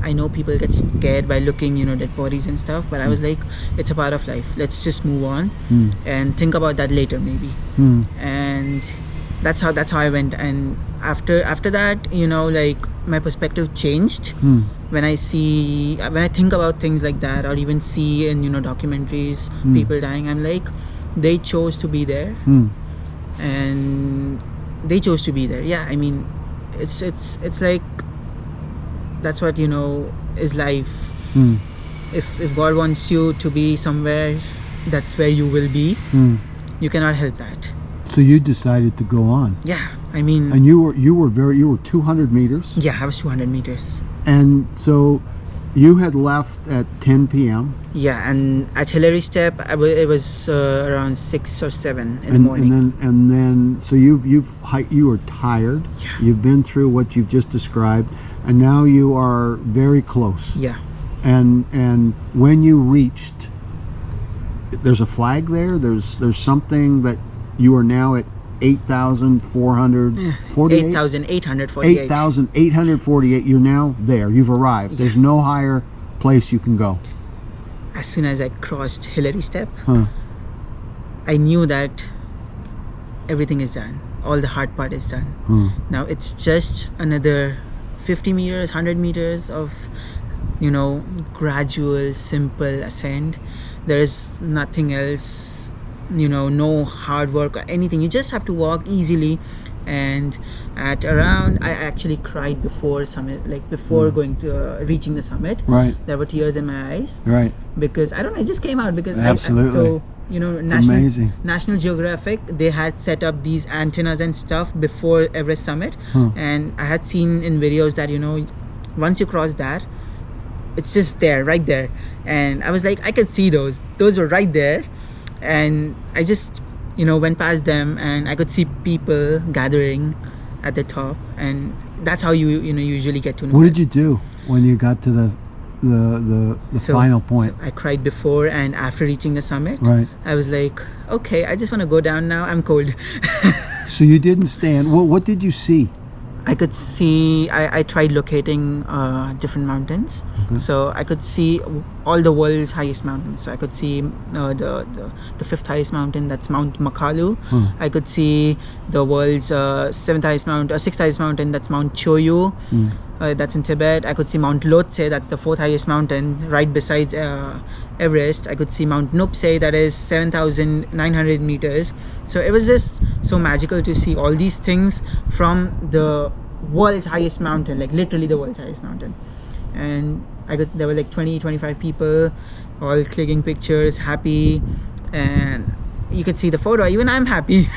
I know people get scared by looking, dead bodies and stuff, but I was like, it's a part of life. Let's just move on and think about that later, maybe. And that's how I went. And after that, like, my perspective changed. When I think about things like that, or even see in documentaries people dying, I'm like, they chose to be there. And they chose to be there. Yeah, I mean, it's like, that's what is life. If God wants you to be somewhere, that's where you will be. You cannot help that. So you decided to go on, Yeah, I mean, and you were 200 meters, yeah, I was 200 meters. and so you had left at 10 p.m. Yeah, and at Hillary Step, it was around 6 or 7 in the morning. and then so you've hiked. You were tired. Yeah. You've been through what you've just described, and now you are very close. Yeah, And when you reached, there's a flag there. There's something that you are now at 8,448. 8,848. 8,848. You're now there. You've arrived. There's no higher place you can go. As soon as I crossed Hillary Step, Huh. I knew that everything is done. All the hard part is done. Now it's just another 50 meters, 100 meters of, gradual, simple ascent. There is nothing else, no hard work or anything. You just have to walk easily. And I actually cried before summit, like before going to reaching the summit. Right. There were tears in my eyes. Right. Because I don't know, it just came out because Absolutely. Amazing. National Geographic, they had set up these antennas and stuff before Everest summit. And I had seen in videos that once you cross that, it's just there, right there. And I was like, I could see those were right there. And I just went past them, and I could see people gathering at the top. And that's how you usually get to know What it. did you do when you got to the final point? So I cried before and after reaching the summit. Right. I was like, okay, I just want to go down now. I'm cold. So you didn't stand. What did you see? I could see, I tried locating different mountains. So I could see all the world's highest mountains. So I could see the fifth highest mountain, that's Mount Makalu. I could see the world's sixth highest mountain, that's Mount Choyu. That's in Tibet. I could see Mount Lhotse, that's the fourth highest mountain, right besides Everest. I could see Mount Nuptse, that is 7,900 meters. So it was just so magical to see all these things from the world's highest mountain, like literally the world's highest mountain. And there were like 20-25 people all clicking pictures, happy, and you could see the photo. Even I'm happy.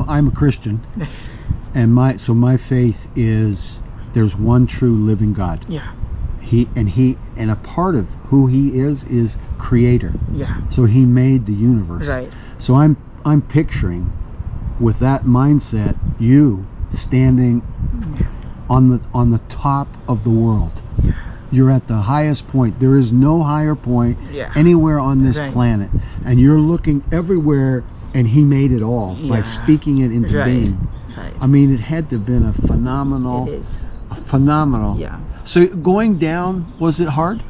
I'm a Christian, and my faith is there's one true living God. Yeah. And a part of who he is creator. Yeah. So he made the universe. Right. So I'm picturing with that mindset you standing on the top of the world. You're at the highest point. There is no higher point anywhere on this planet, and you're looking everywhere, and he made it all by speaking it into being. Right. I mean, it had to have been a phenomenal Phenomenal. Yeah. So going down, was it hard?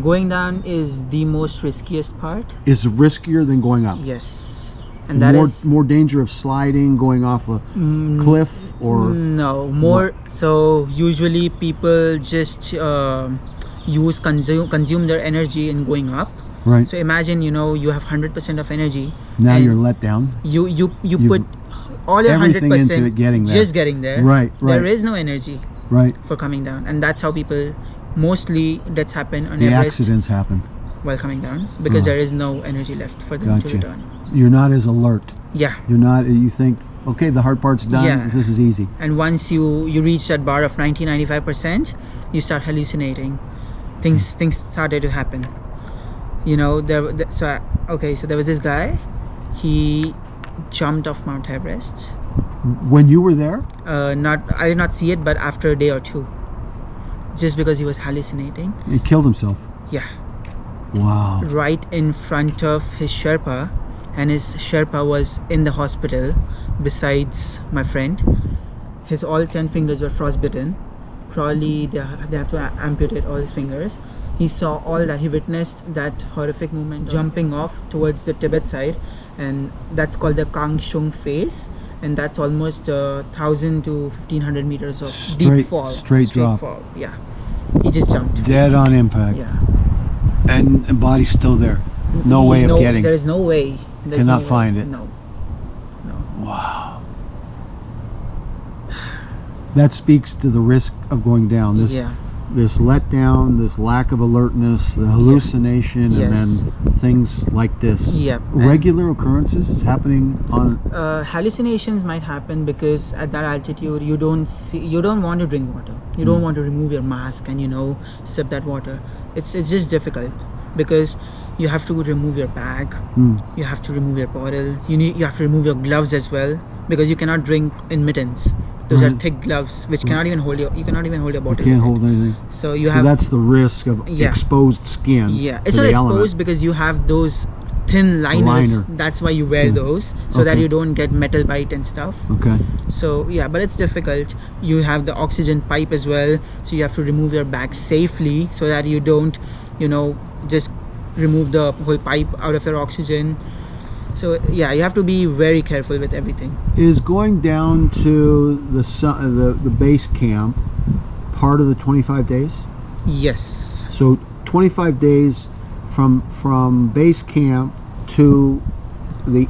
Going down is the most riskiest part. Is it riskier than going up? Yes. And that more, is more danger of sliding, going off a cliff, or no more. So usually people just consume their energy in going up. right? So imagine, you know, you have 100% of energy. Now and you're let down. You put all your everything 100% into it getting there. just getting there. Right, There right. is no energy Right. for coming down, and that's how people mostly deaths happen on The Everest accidents happen. while coming down, because there is no energy left for them to Gotcha. return. You're not as alert. Yeah. You're not. You think, okay, the hard part's done. Yeah. This is easy. And once you reach that bar of 95%, you start hallucinating. Things started to happen. You know, so there was this guy. He jumped off Mount Everest. When you were there, I did not see it, but after a day or two, just because he was hallucinating. he killed himself. Yeah. Wow. Right in front of his Sherpa, and his Sherpa was in the hospital besides my friend. His all 10 fingers were frostbitten. Probably they have to amputate all his fingers. He saw all that. He witnessed that horrific movement, jumping off towards the Tibet side, and that's called the Kangshung phase, and that's almost 1,000 to 1,500 meters of deep fall. straight drop. fall. Yeah. He just jumped. Dead on impact. Yeah. And body's still there. No way of getting. There is no way. There's Cannot no way. find it. No. Wow. That speaks to the risk of going down. This letdown, this lack of alertness, the hallucination, Yes. and then things like this. Yep. Regular occurrences happening on. Hallucinations might happen because at that altitude you don't want to drink water. You don't want to remove your mask and, you know, sip that water. It's just difficult because you have to remove your bag. You have to remove your bottle. You have to remove your gloves as well, because you cannot drink in mittens. Those are thick gloves which cannot even hold you cannot even hold your bottle. You can't with it. hold anything. So you So have that's the risk of Yeah. exposed skin. Yeah, to it's not the exposed element. because you have those thin liners. Liner. That's why you wear those, so that Okay. you don't get metal bite and stuff. Okay. So yeah, but it's difficult. You have the oxygen pipe as well, so you have to remove your bag safely so that you don't, you know, just remove the whole pipe out of your oxygen. So yeah, you have to be very careful with everything. Is going down to the base camp part of the 25 days? Yes. So 25 days from base camp to the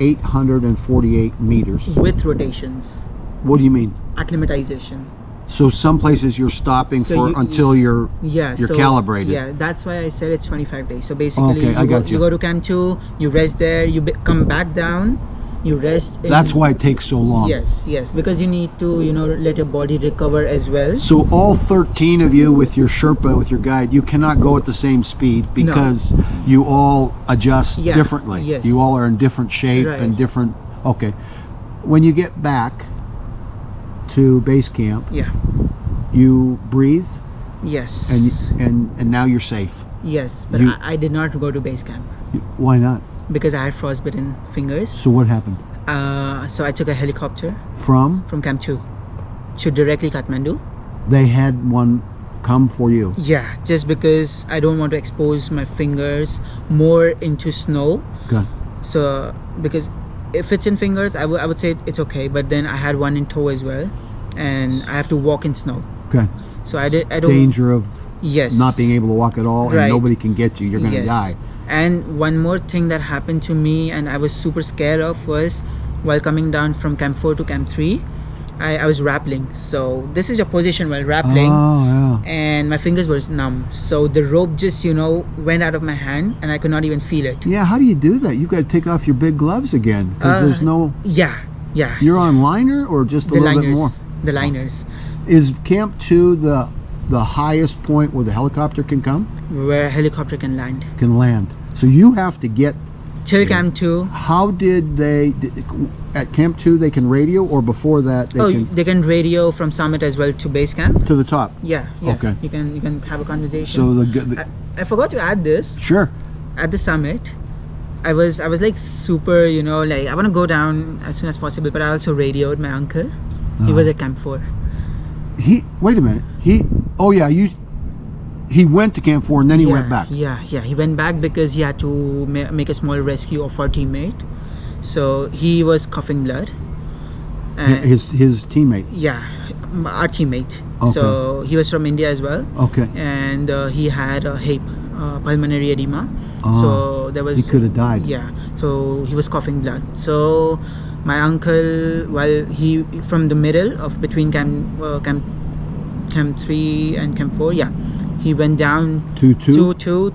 8,848 meters. With rotations, What do you mean? acclimatization. So some places you're stopping So until you're Yeah, you're so, calibrated. Yeah, that's why I said it's 25 days. So basically, Okay, I got you. you go to Camp 2, you rest there, come back down, you rest. That's why it takes so long. Yes, because you need to, you know, let your body recover as well. So all 13 of you with your Sherpa, with your guide, you cannot go at the same speed because you all adjust Yeah, differently. yes. You all are in different shape Right. and different. Okay. When you get back to base camp, Yeah. you breathe Yes. and now you're safe. Yes, but You- I did not go to base camp Why not? because I had frostbitten fingers. So what happened? So I took a helicopter From from Camp 2 to directly Kathmandu. they had one come for you. Yeah, just because I don't want to expose my fingers more into snow. Good. So because if it's in fingers, I would say it's okay. But then I had one in toe as well, and I have to walk in snow. Good. So I don't Danger of Yes. not being able to walk at all, and Right. nobody can get you. You're going to Yes. die. And one more thing that happened to me, and I was super scared of, was while coming down from Camp 4 to Camp 3, I was rappelling. So this is your position while rappelling. Oh, yeah. And my fingers were numb, so the rope just, you know, went out of my hand and I could not even feel it. Yeah, how do you do that? You've got to take off your big gloves again because there's no. Yeah. You're on liner or just a The little liners. bit more. The liners. Is Camp 2 the highest point where the helicopter can come? Where a helicopter can land. Can land. So you have to get. Till Camp 2. How did they at Camp 2 they can radio, or before that they can They can radio from summit as well to base camp. to the top? Yeah. Okay. You can have a conversation. So I forgot to add this. sure. At the summit, I was like super, you know, like I want to go down as soon as possible, but I also radioed my uncle. He was at Camp 4. Wait a minute. He went to Camp 4 and then he went back. Yeah. He went back because he had to make a small rescue of our teammate. So he was coughing blood. And His teammate. yeah, our teammate. Okay. So he was from India as well. Okay. And he had a HAPE, pulmonary edema. So there was. He could have died. Yeah. So he was coughing blood. So my uncle, while he from the middle of between camp 3 and camp 4, he went down to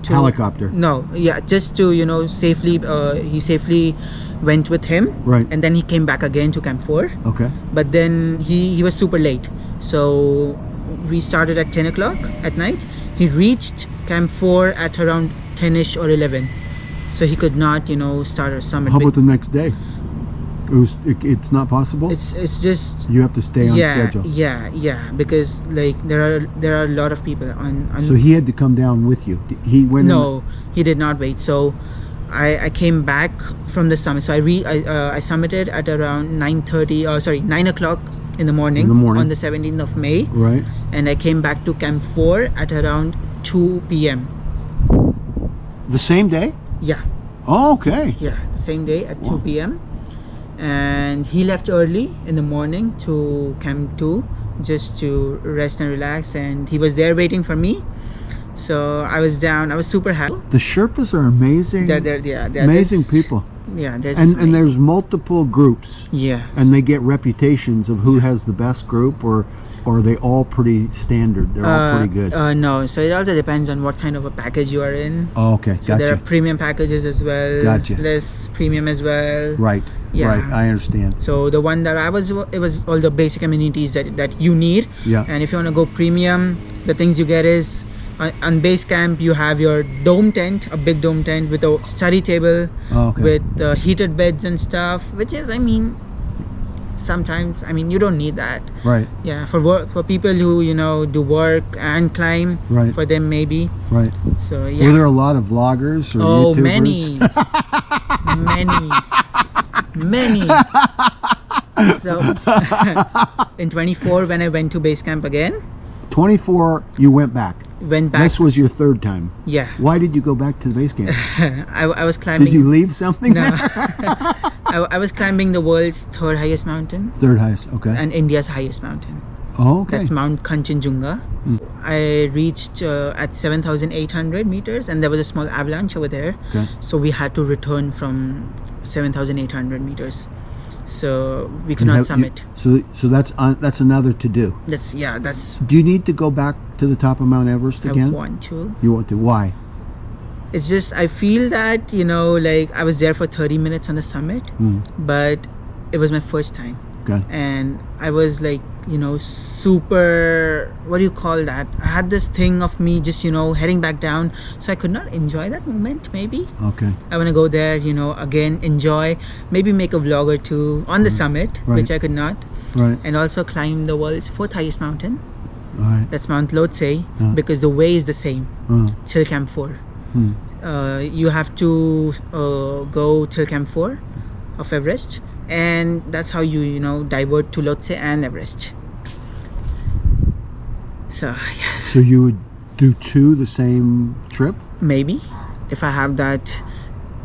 helicopter. No, just to safely. He safely went with him. Right. And then he came back again to camp 4. Okay. But then he was super late. So we started at 10 o'clock at night. He reached camp 4 at around 10ish or 11. So he could not start a summit. How about the next day? It's not possible. It's just you have to stay on schedule. Yeah, because like there are a lot of people on So he had to come down with you. He went. No, he did not wait. So I came back from the summit. So I summited at around 9 o'clock in the morning on the 17th of May. Right. And I came back to camp 4 at around 2 p.m. The same day? Yeah. Oh, okay. Yeah, the same day at 2 p.m. And he left early in the morning to camp 2 just to rest and relax, and he was there waiting for me. So I was down. I was super happy. The Sherpas are amazing. They're amazing people. Yeah, and there's multiple groups. Yeah. And they get reputations of who has the best group, or are they all pretty standard? They're all pretty good. No, so it also depends on what kind of a package you are in. Oh, okay, So gotcha. there are premium packages as well. Gotcha. Less premium as well. Right. Yeah. Right. I understand. So the one that I was, it was all the basic amenities that you need. Yeah. And if you want to go premium, the things you get is on base camp you have your dome tent, a big dome tent with a study table, with heated beds and stuff, which is, sometimes you don't need that. Right. Yeah, for people who do work and climb, right, for them maybe. Right. So yeah. Were there a lot of vloggers or YouTubers? many. So in 24 when I went to base camp again. 24 you went back. This was your third time. Yeah. Why did you go back to the base camp? I was climbing. Did you leave something No. there? I was climbing the world's third highest mountain. Third highest, okay. And India's highest mountain. Oh, okay. That's Mount Kanchenjunga. I reached at 7,800 meters, and there was a small avalanche over there. Okay. So we had to return from 7,800 meters. So we could not summit. So that's another to do. That's. Do you need to go back to the top of Mount Everest again? I want to. You want to? Why? It's just I feel that like I was there for 30 minutes on the summit, but it was my first time. Okay. And I was like, super, what do you call that? I had this thing of me just, heading back down. So I could not enjoy that moment, maybe. Okay. I want to go there, again, enjoy, maybe make a vlog or two on the summit, which I could not. Right. And also climb the world's fourth highest mountain. Right. That's Mount Lhotse, because the way is the same till Camp 4. You have to go till Camp 4 of Everest. And that's how you divert to Lhotse and Everest. So yeah. So you would do two the same trip? Maybe, if I have that.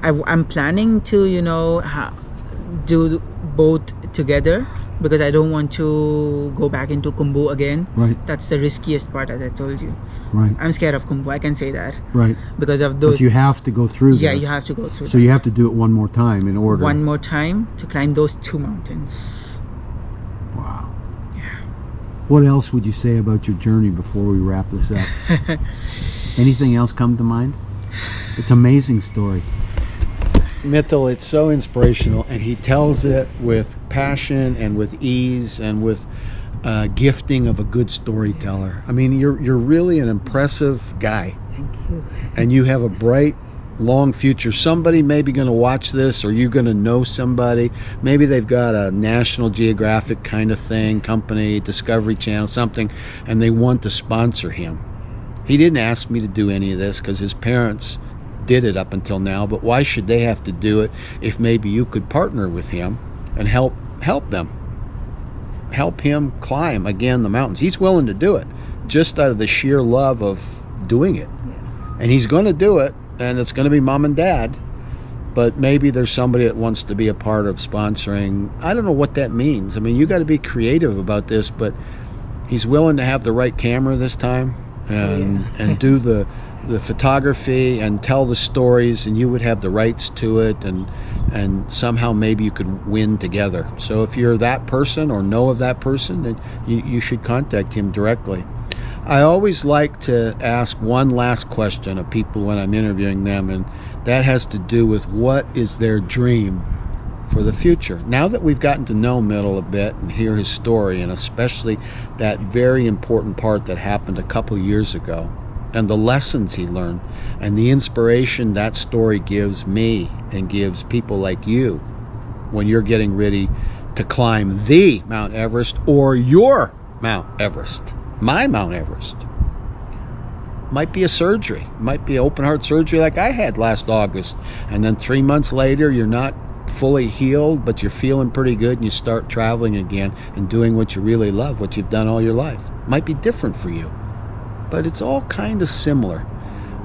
I'm planning to do both together, because I don't want to go back into Khumbu again. Right. That's the riskiest part, as I told you. Right. I'm scared of Khumbu, I can say that. Right. Because of those. But you have to go through Yeah, there. you have to go through. So you have to do it one more time in order. One more time to climb those two mountains. Wow. Yeah. What else would you say about your journey before we wrap this up? Anything else come to mind? It's an amazing story. Mithil, it's so inspirational, and he tells it with passion and with ease and with gifting of a good storyteller. I mean, you're really an impressive guy. Thank you. And you have a bright, long future. Somebody may be going to watch this, or you're going to know somebody. Maybe they've got a National Geographic kind of thing, company, Discovery Channel, something, and they want to sponsor him. He didn't ask me to do any of this because his parents did it up until now, but why should they have to do it if maybe you could partner with him and help them? help him climb again the mountains. He's willing to do it just out of the sheer love of doing it. And he's going to do it, and it's going to be mom and dad. But maybe there's somebody that wants to be a part of sponsoring. I don't know what that means. I mean, you got to be creative about this, but he's willing to have the right camera this time and do the photography and tell the stories, and you would have the rights to it, and somehow maybe you could win together. So if you're that person or know of that person, then you should contact him directly. I always like to ask one last question of people when I'm interviewing them, and that has to do with what is their dream for the future. Now that we've gotten to know Mithil a bit and hear his story, and especially that very important part that happened a couple years ago, and the lessons he learned, and the inspiration that story gives me and gives people like you when you're getting ready to climb the Mount Everest or your Mount Everest. My Mount Everest might be a surgery, might be open heart surgery like I had last August, and then 3 months later you're not fully healed, but you're feeling pretty good, and you start traveling again and doing what you really love, what you've done all your life. Might be different for you, but it's all kind of similar.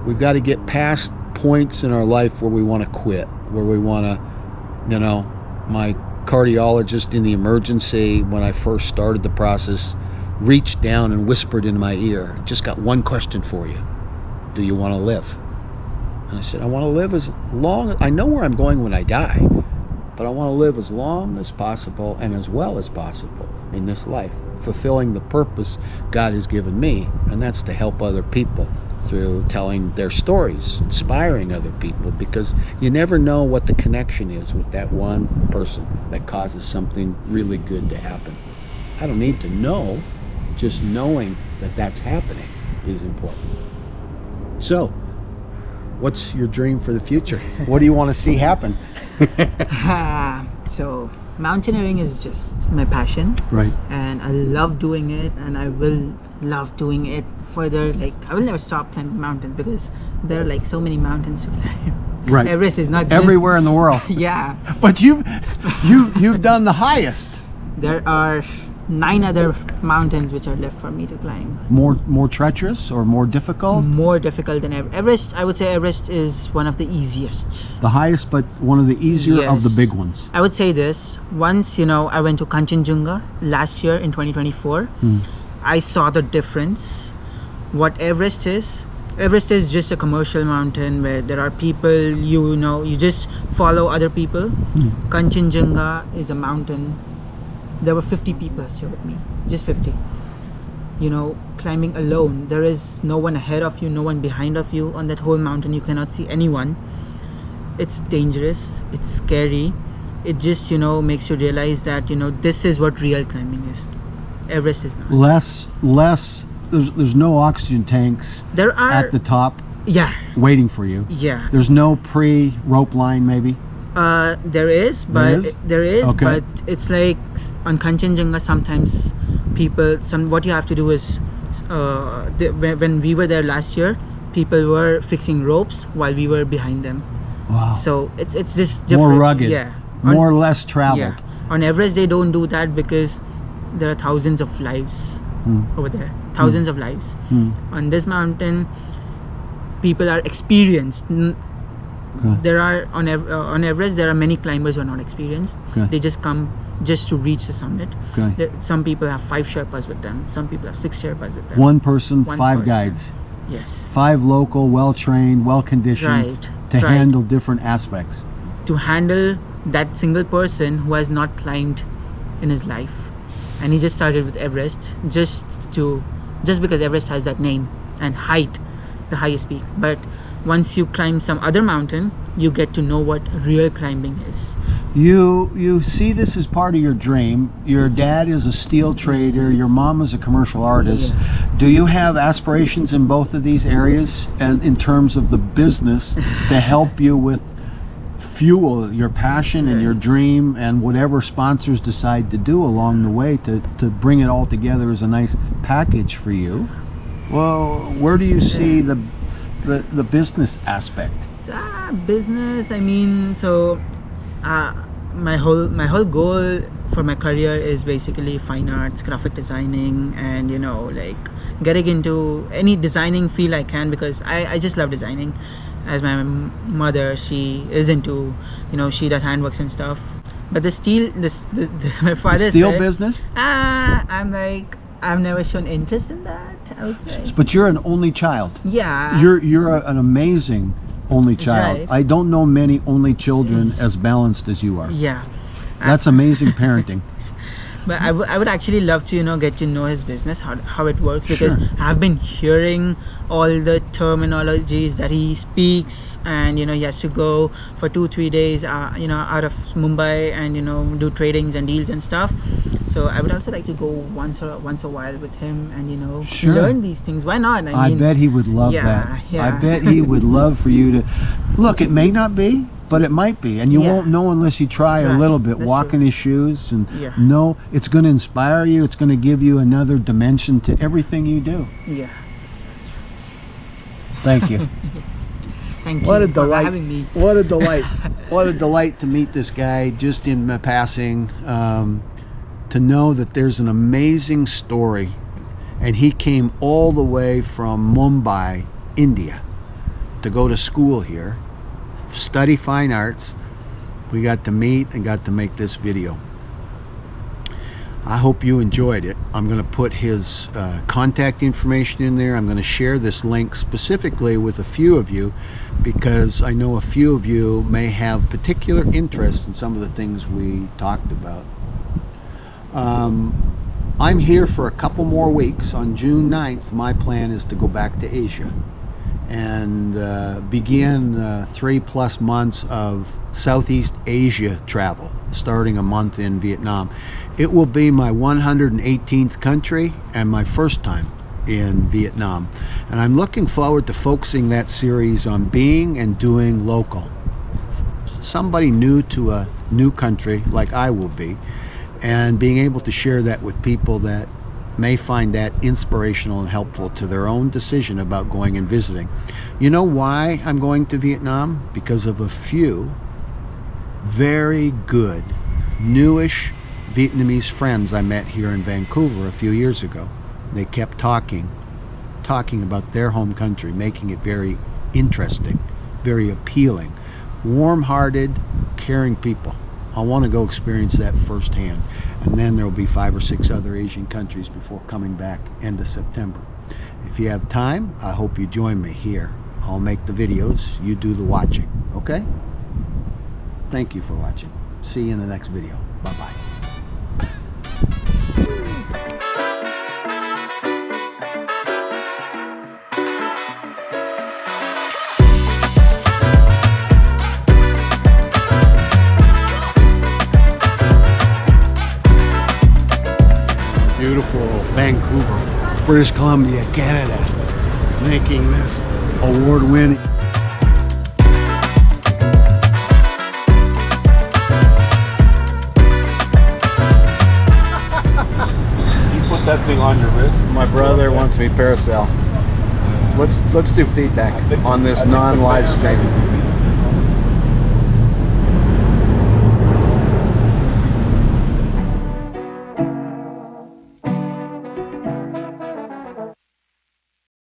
We've got to get past points in our life where we want to quit, where we want to, my cardiologist in the emergency, when I first started the process, reached down and whispered in my ear, just got one question for you. Do you want to live? And I said, I want to live as long, I know where I'm going when I die, but I want to live as long as possible and as well as possible in this life, fulfilling the purpose God has given me, and that's to help other people through telling their stories, inspiring other people, because you never know what the connection is with that one person that causes something really good to happen. I don't need to know, just knowing that that's happening is important. So, what's your dream for the future? What do you want to see happen? So mountaineering is just my passion, Right. and I love doing it, and I will love doing it further. Like, I will never stop climbing mountains, because there are like so many mountains to climb. Right. Everest is not just, Everywhere in the world. yeah, But you've done the highest. there are 9 other mountains which are left for me to climb. More treacherous or more difficult? More difficult than Everest. I would say Everest is one of the easiest. The highest, but one of the easier of the Yes. big ones. I would say this. Once, I went to Kanchenjunga last year in 2024. I saw the difference. What Everest is just a commercial mountain where there are people, you just follow other people. Kanchenjunga is a mountain. There were 50 people last year with me, just 50. Climbing alone. There is no one ahead of you, no one behind of you. On that whole mountain, you cannot see anyone. It's dangerous, it's scary. It just, makes you realize that, this is what real climbing is. Everest is not. Less. There's no oxygen tanks There are, at the top yeah, waiting for you. yeah. There's no pre-rope line, maybe. There is, Okay. but it's like on Kanchenjunga sometimes what you have to do is, when we were there last year, people were fixing ropes while we were behind them. Wow. So it's just different. More rugged. Yeah. More or less traveled. Yeah. On Everest they don't do that, because there are thousands of lives over there. Thousands of lives. On this mountain, people are experienced. Okay. There are on Everest there are many climbers who are not experienced. Okay. They just come just to reach the summit. Okay. Some people have 5 Sherpas with them. Some people have 6 Sherpas with them. One person, One 5 person. guides. Yes. 5 local, well-trained, well-conditioned Right, to right. handle different aspects. To handle that single person who has not climbed in his life, and he just started with Everest just because Everest has that name and height, the highest peak. But once you climb some other mountain, you get to know what real climbing is. You see this as part of your dream. Your dad is a steel trader. Your mom is a commercial artist. Yes. Do you have aspirations in both of these areas, and in terms of the business, to help you with fuel your passion and your dream, and whatever sponsors decide to do along the way to bring it all together as a nice package for you? Well, where do you see the business aspect? Business, I mean, so my whole goal for my career is basically fine arts, graphic designing, and like getting into any designing field I can, because I just love designing. As my mother, she is into, she does handworks and stuff. But the steel, my father Steel said, business? I'm like, I've never shown interest in that, I would say. But you're an only child. Yeah. You're an amazing only child. Right. I don't know many only children as balanced as you are. Yeah. That's amazing parenting. But I would actually love to get to know his business, how it works, because Sure. I've been hearing all the terminologies that he speaks, and he has to go for 2-3 days out of Mumbai and do tradings and deals and stuff. So I would also like to go once a while with him and Sure. learn these things. Why not? I bet he would love yeah, that. yeah. I bet he would love for you to look. It may not be, but it might be, and you Yeah. won't know unless you try a Right. little bit. That's Walk true. in his shoes, and Yeah. know it's going to inspire you. It's going to give you another dimension to everything you do. Yeah. Thank you. Thank you What a for delight! having me. What a delight! What a delight to meet this guy just in passing. To know that there's an amazing story, and he came all the way from Mumbai, India, to go to school here, study fine arts. We got to meet and got to make this video. I hope you enjoyed it. I'm going to put his contact information in there. I'm going to share this link specifically with a few of you, because I know a few of you may have particular interest in some of the things we talked about. I'm here for a couple more weeks. On June 9th, my plan is to go back to Asia and begin 3+ months of Southeast Asia travel, starting a month in Vietnam. It will be my 118th country and my first time in Vietnam. And I'm looking forward to focusing that series on being and doing local. Somebody new to a new country like I will be, and being able to share that with people that may find that inspirational and helpful to their own decision about going and visiting. You know why I'm going to Vietnam? Because of a few very good, newish Vietnamese friends I met here in Vancouver a few years ago. They kept talking about their home country, making it very interesting, very appealing, warm-hearted, caring people. I want to go experience that firsthand. And then there will be 5 or 6 other Asian countries before coming back end of September. If you have time, I hope you join me here. I'll make the videos, you do the watching, okay? Thank you for watching. See you in the next video. Bye-bye. Beautiful Vancouver, British Columbia, Canada, making this award-winning. You put that thing on your wrist. My brother wants me parasail. Let's do feedback on this non-live stream.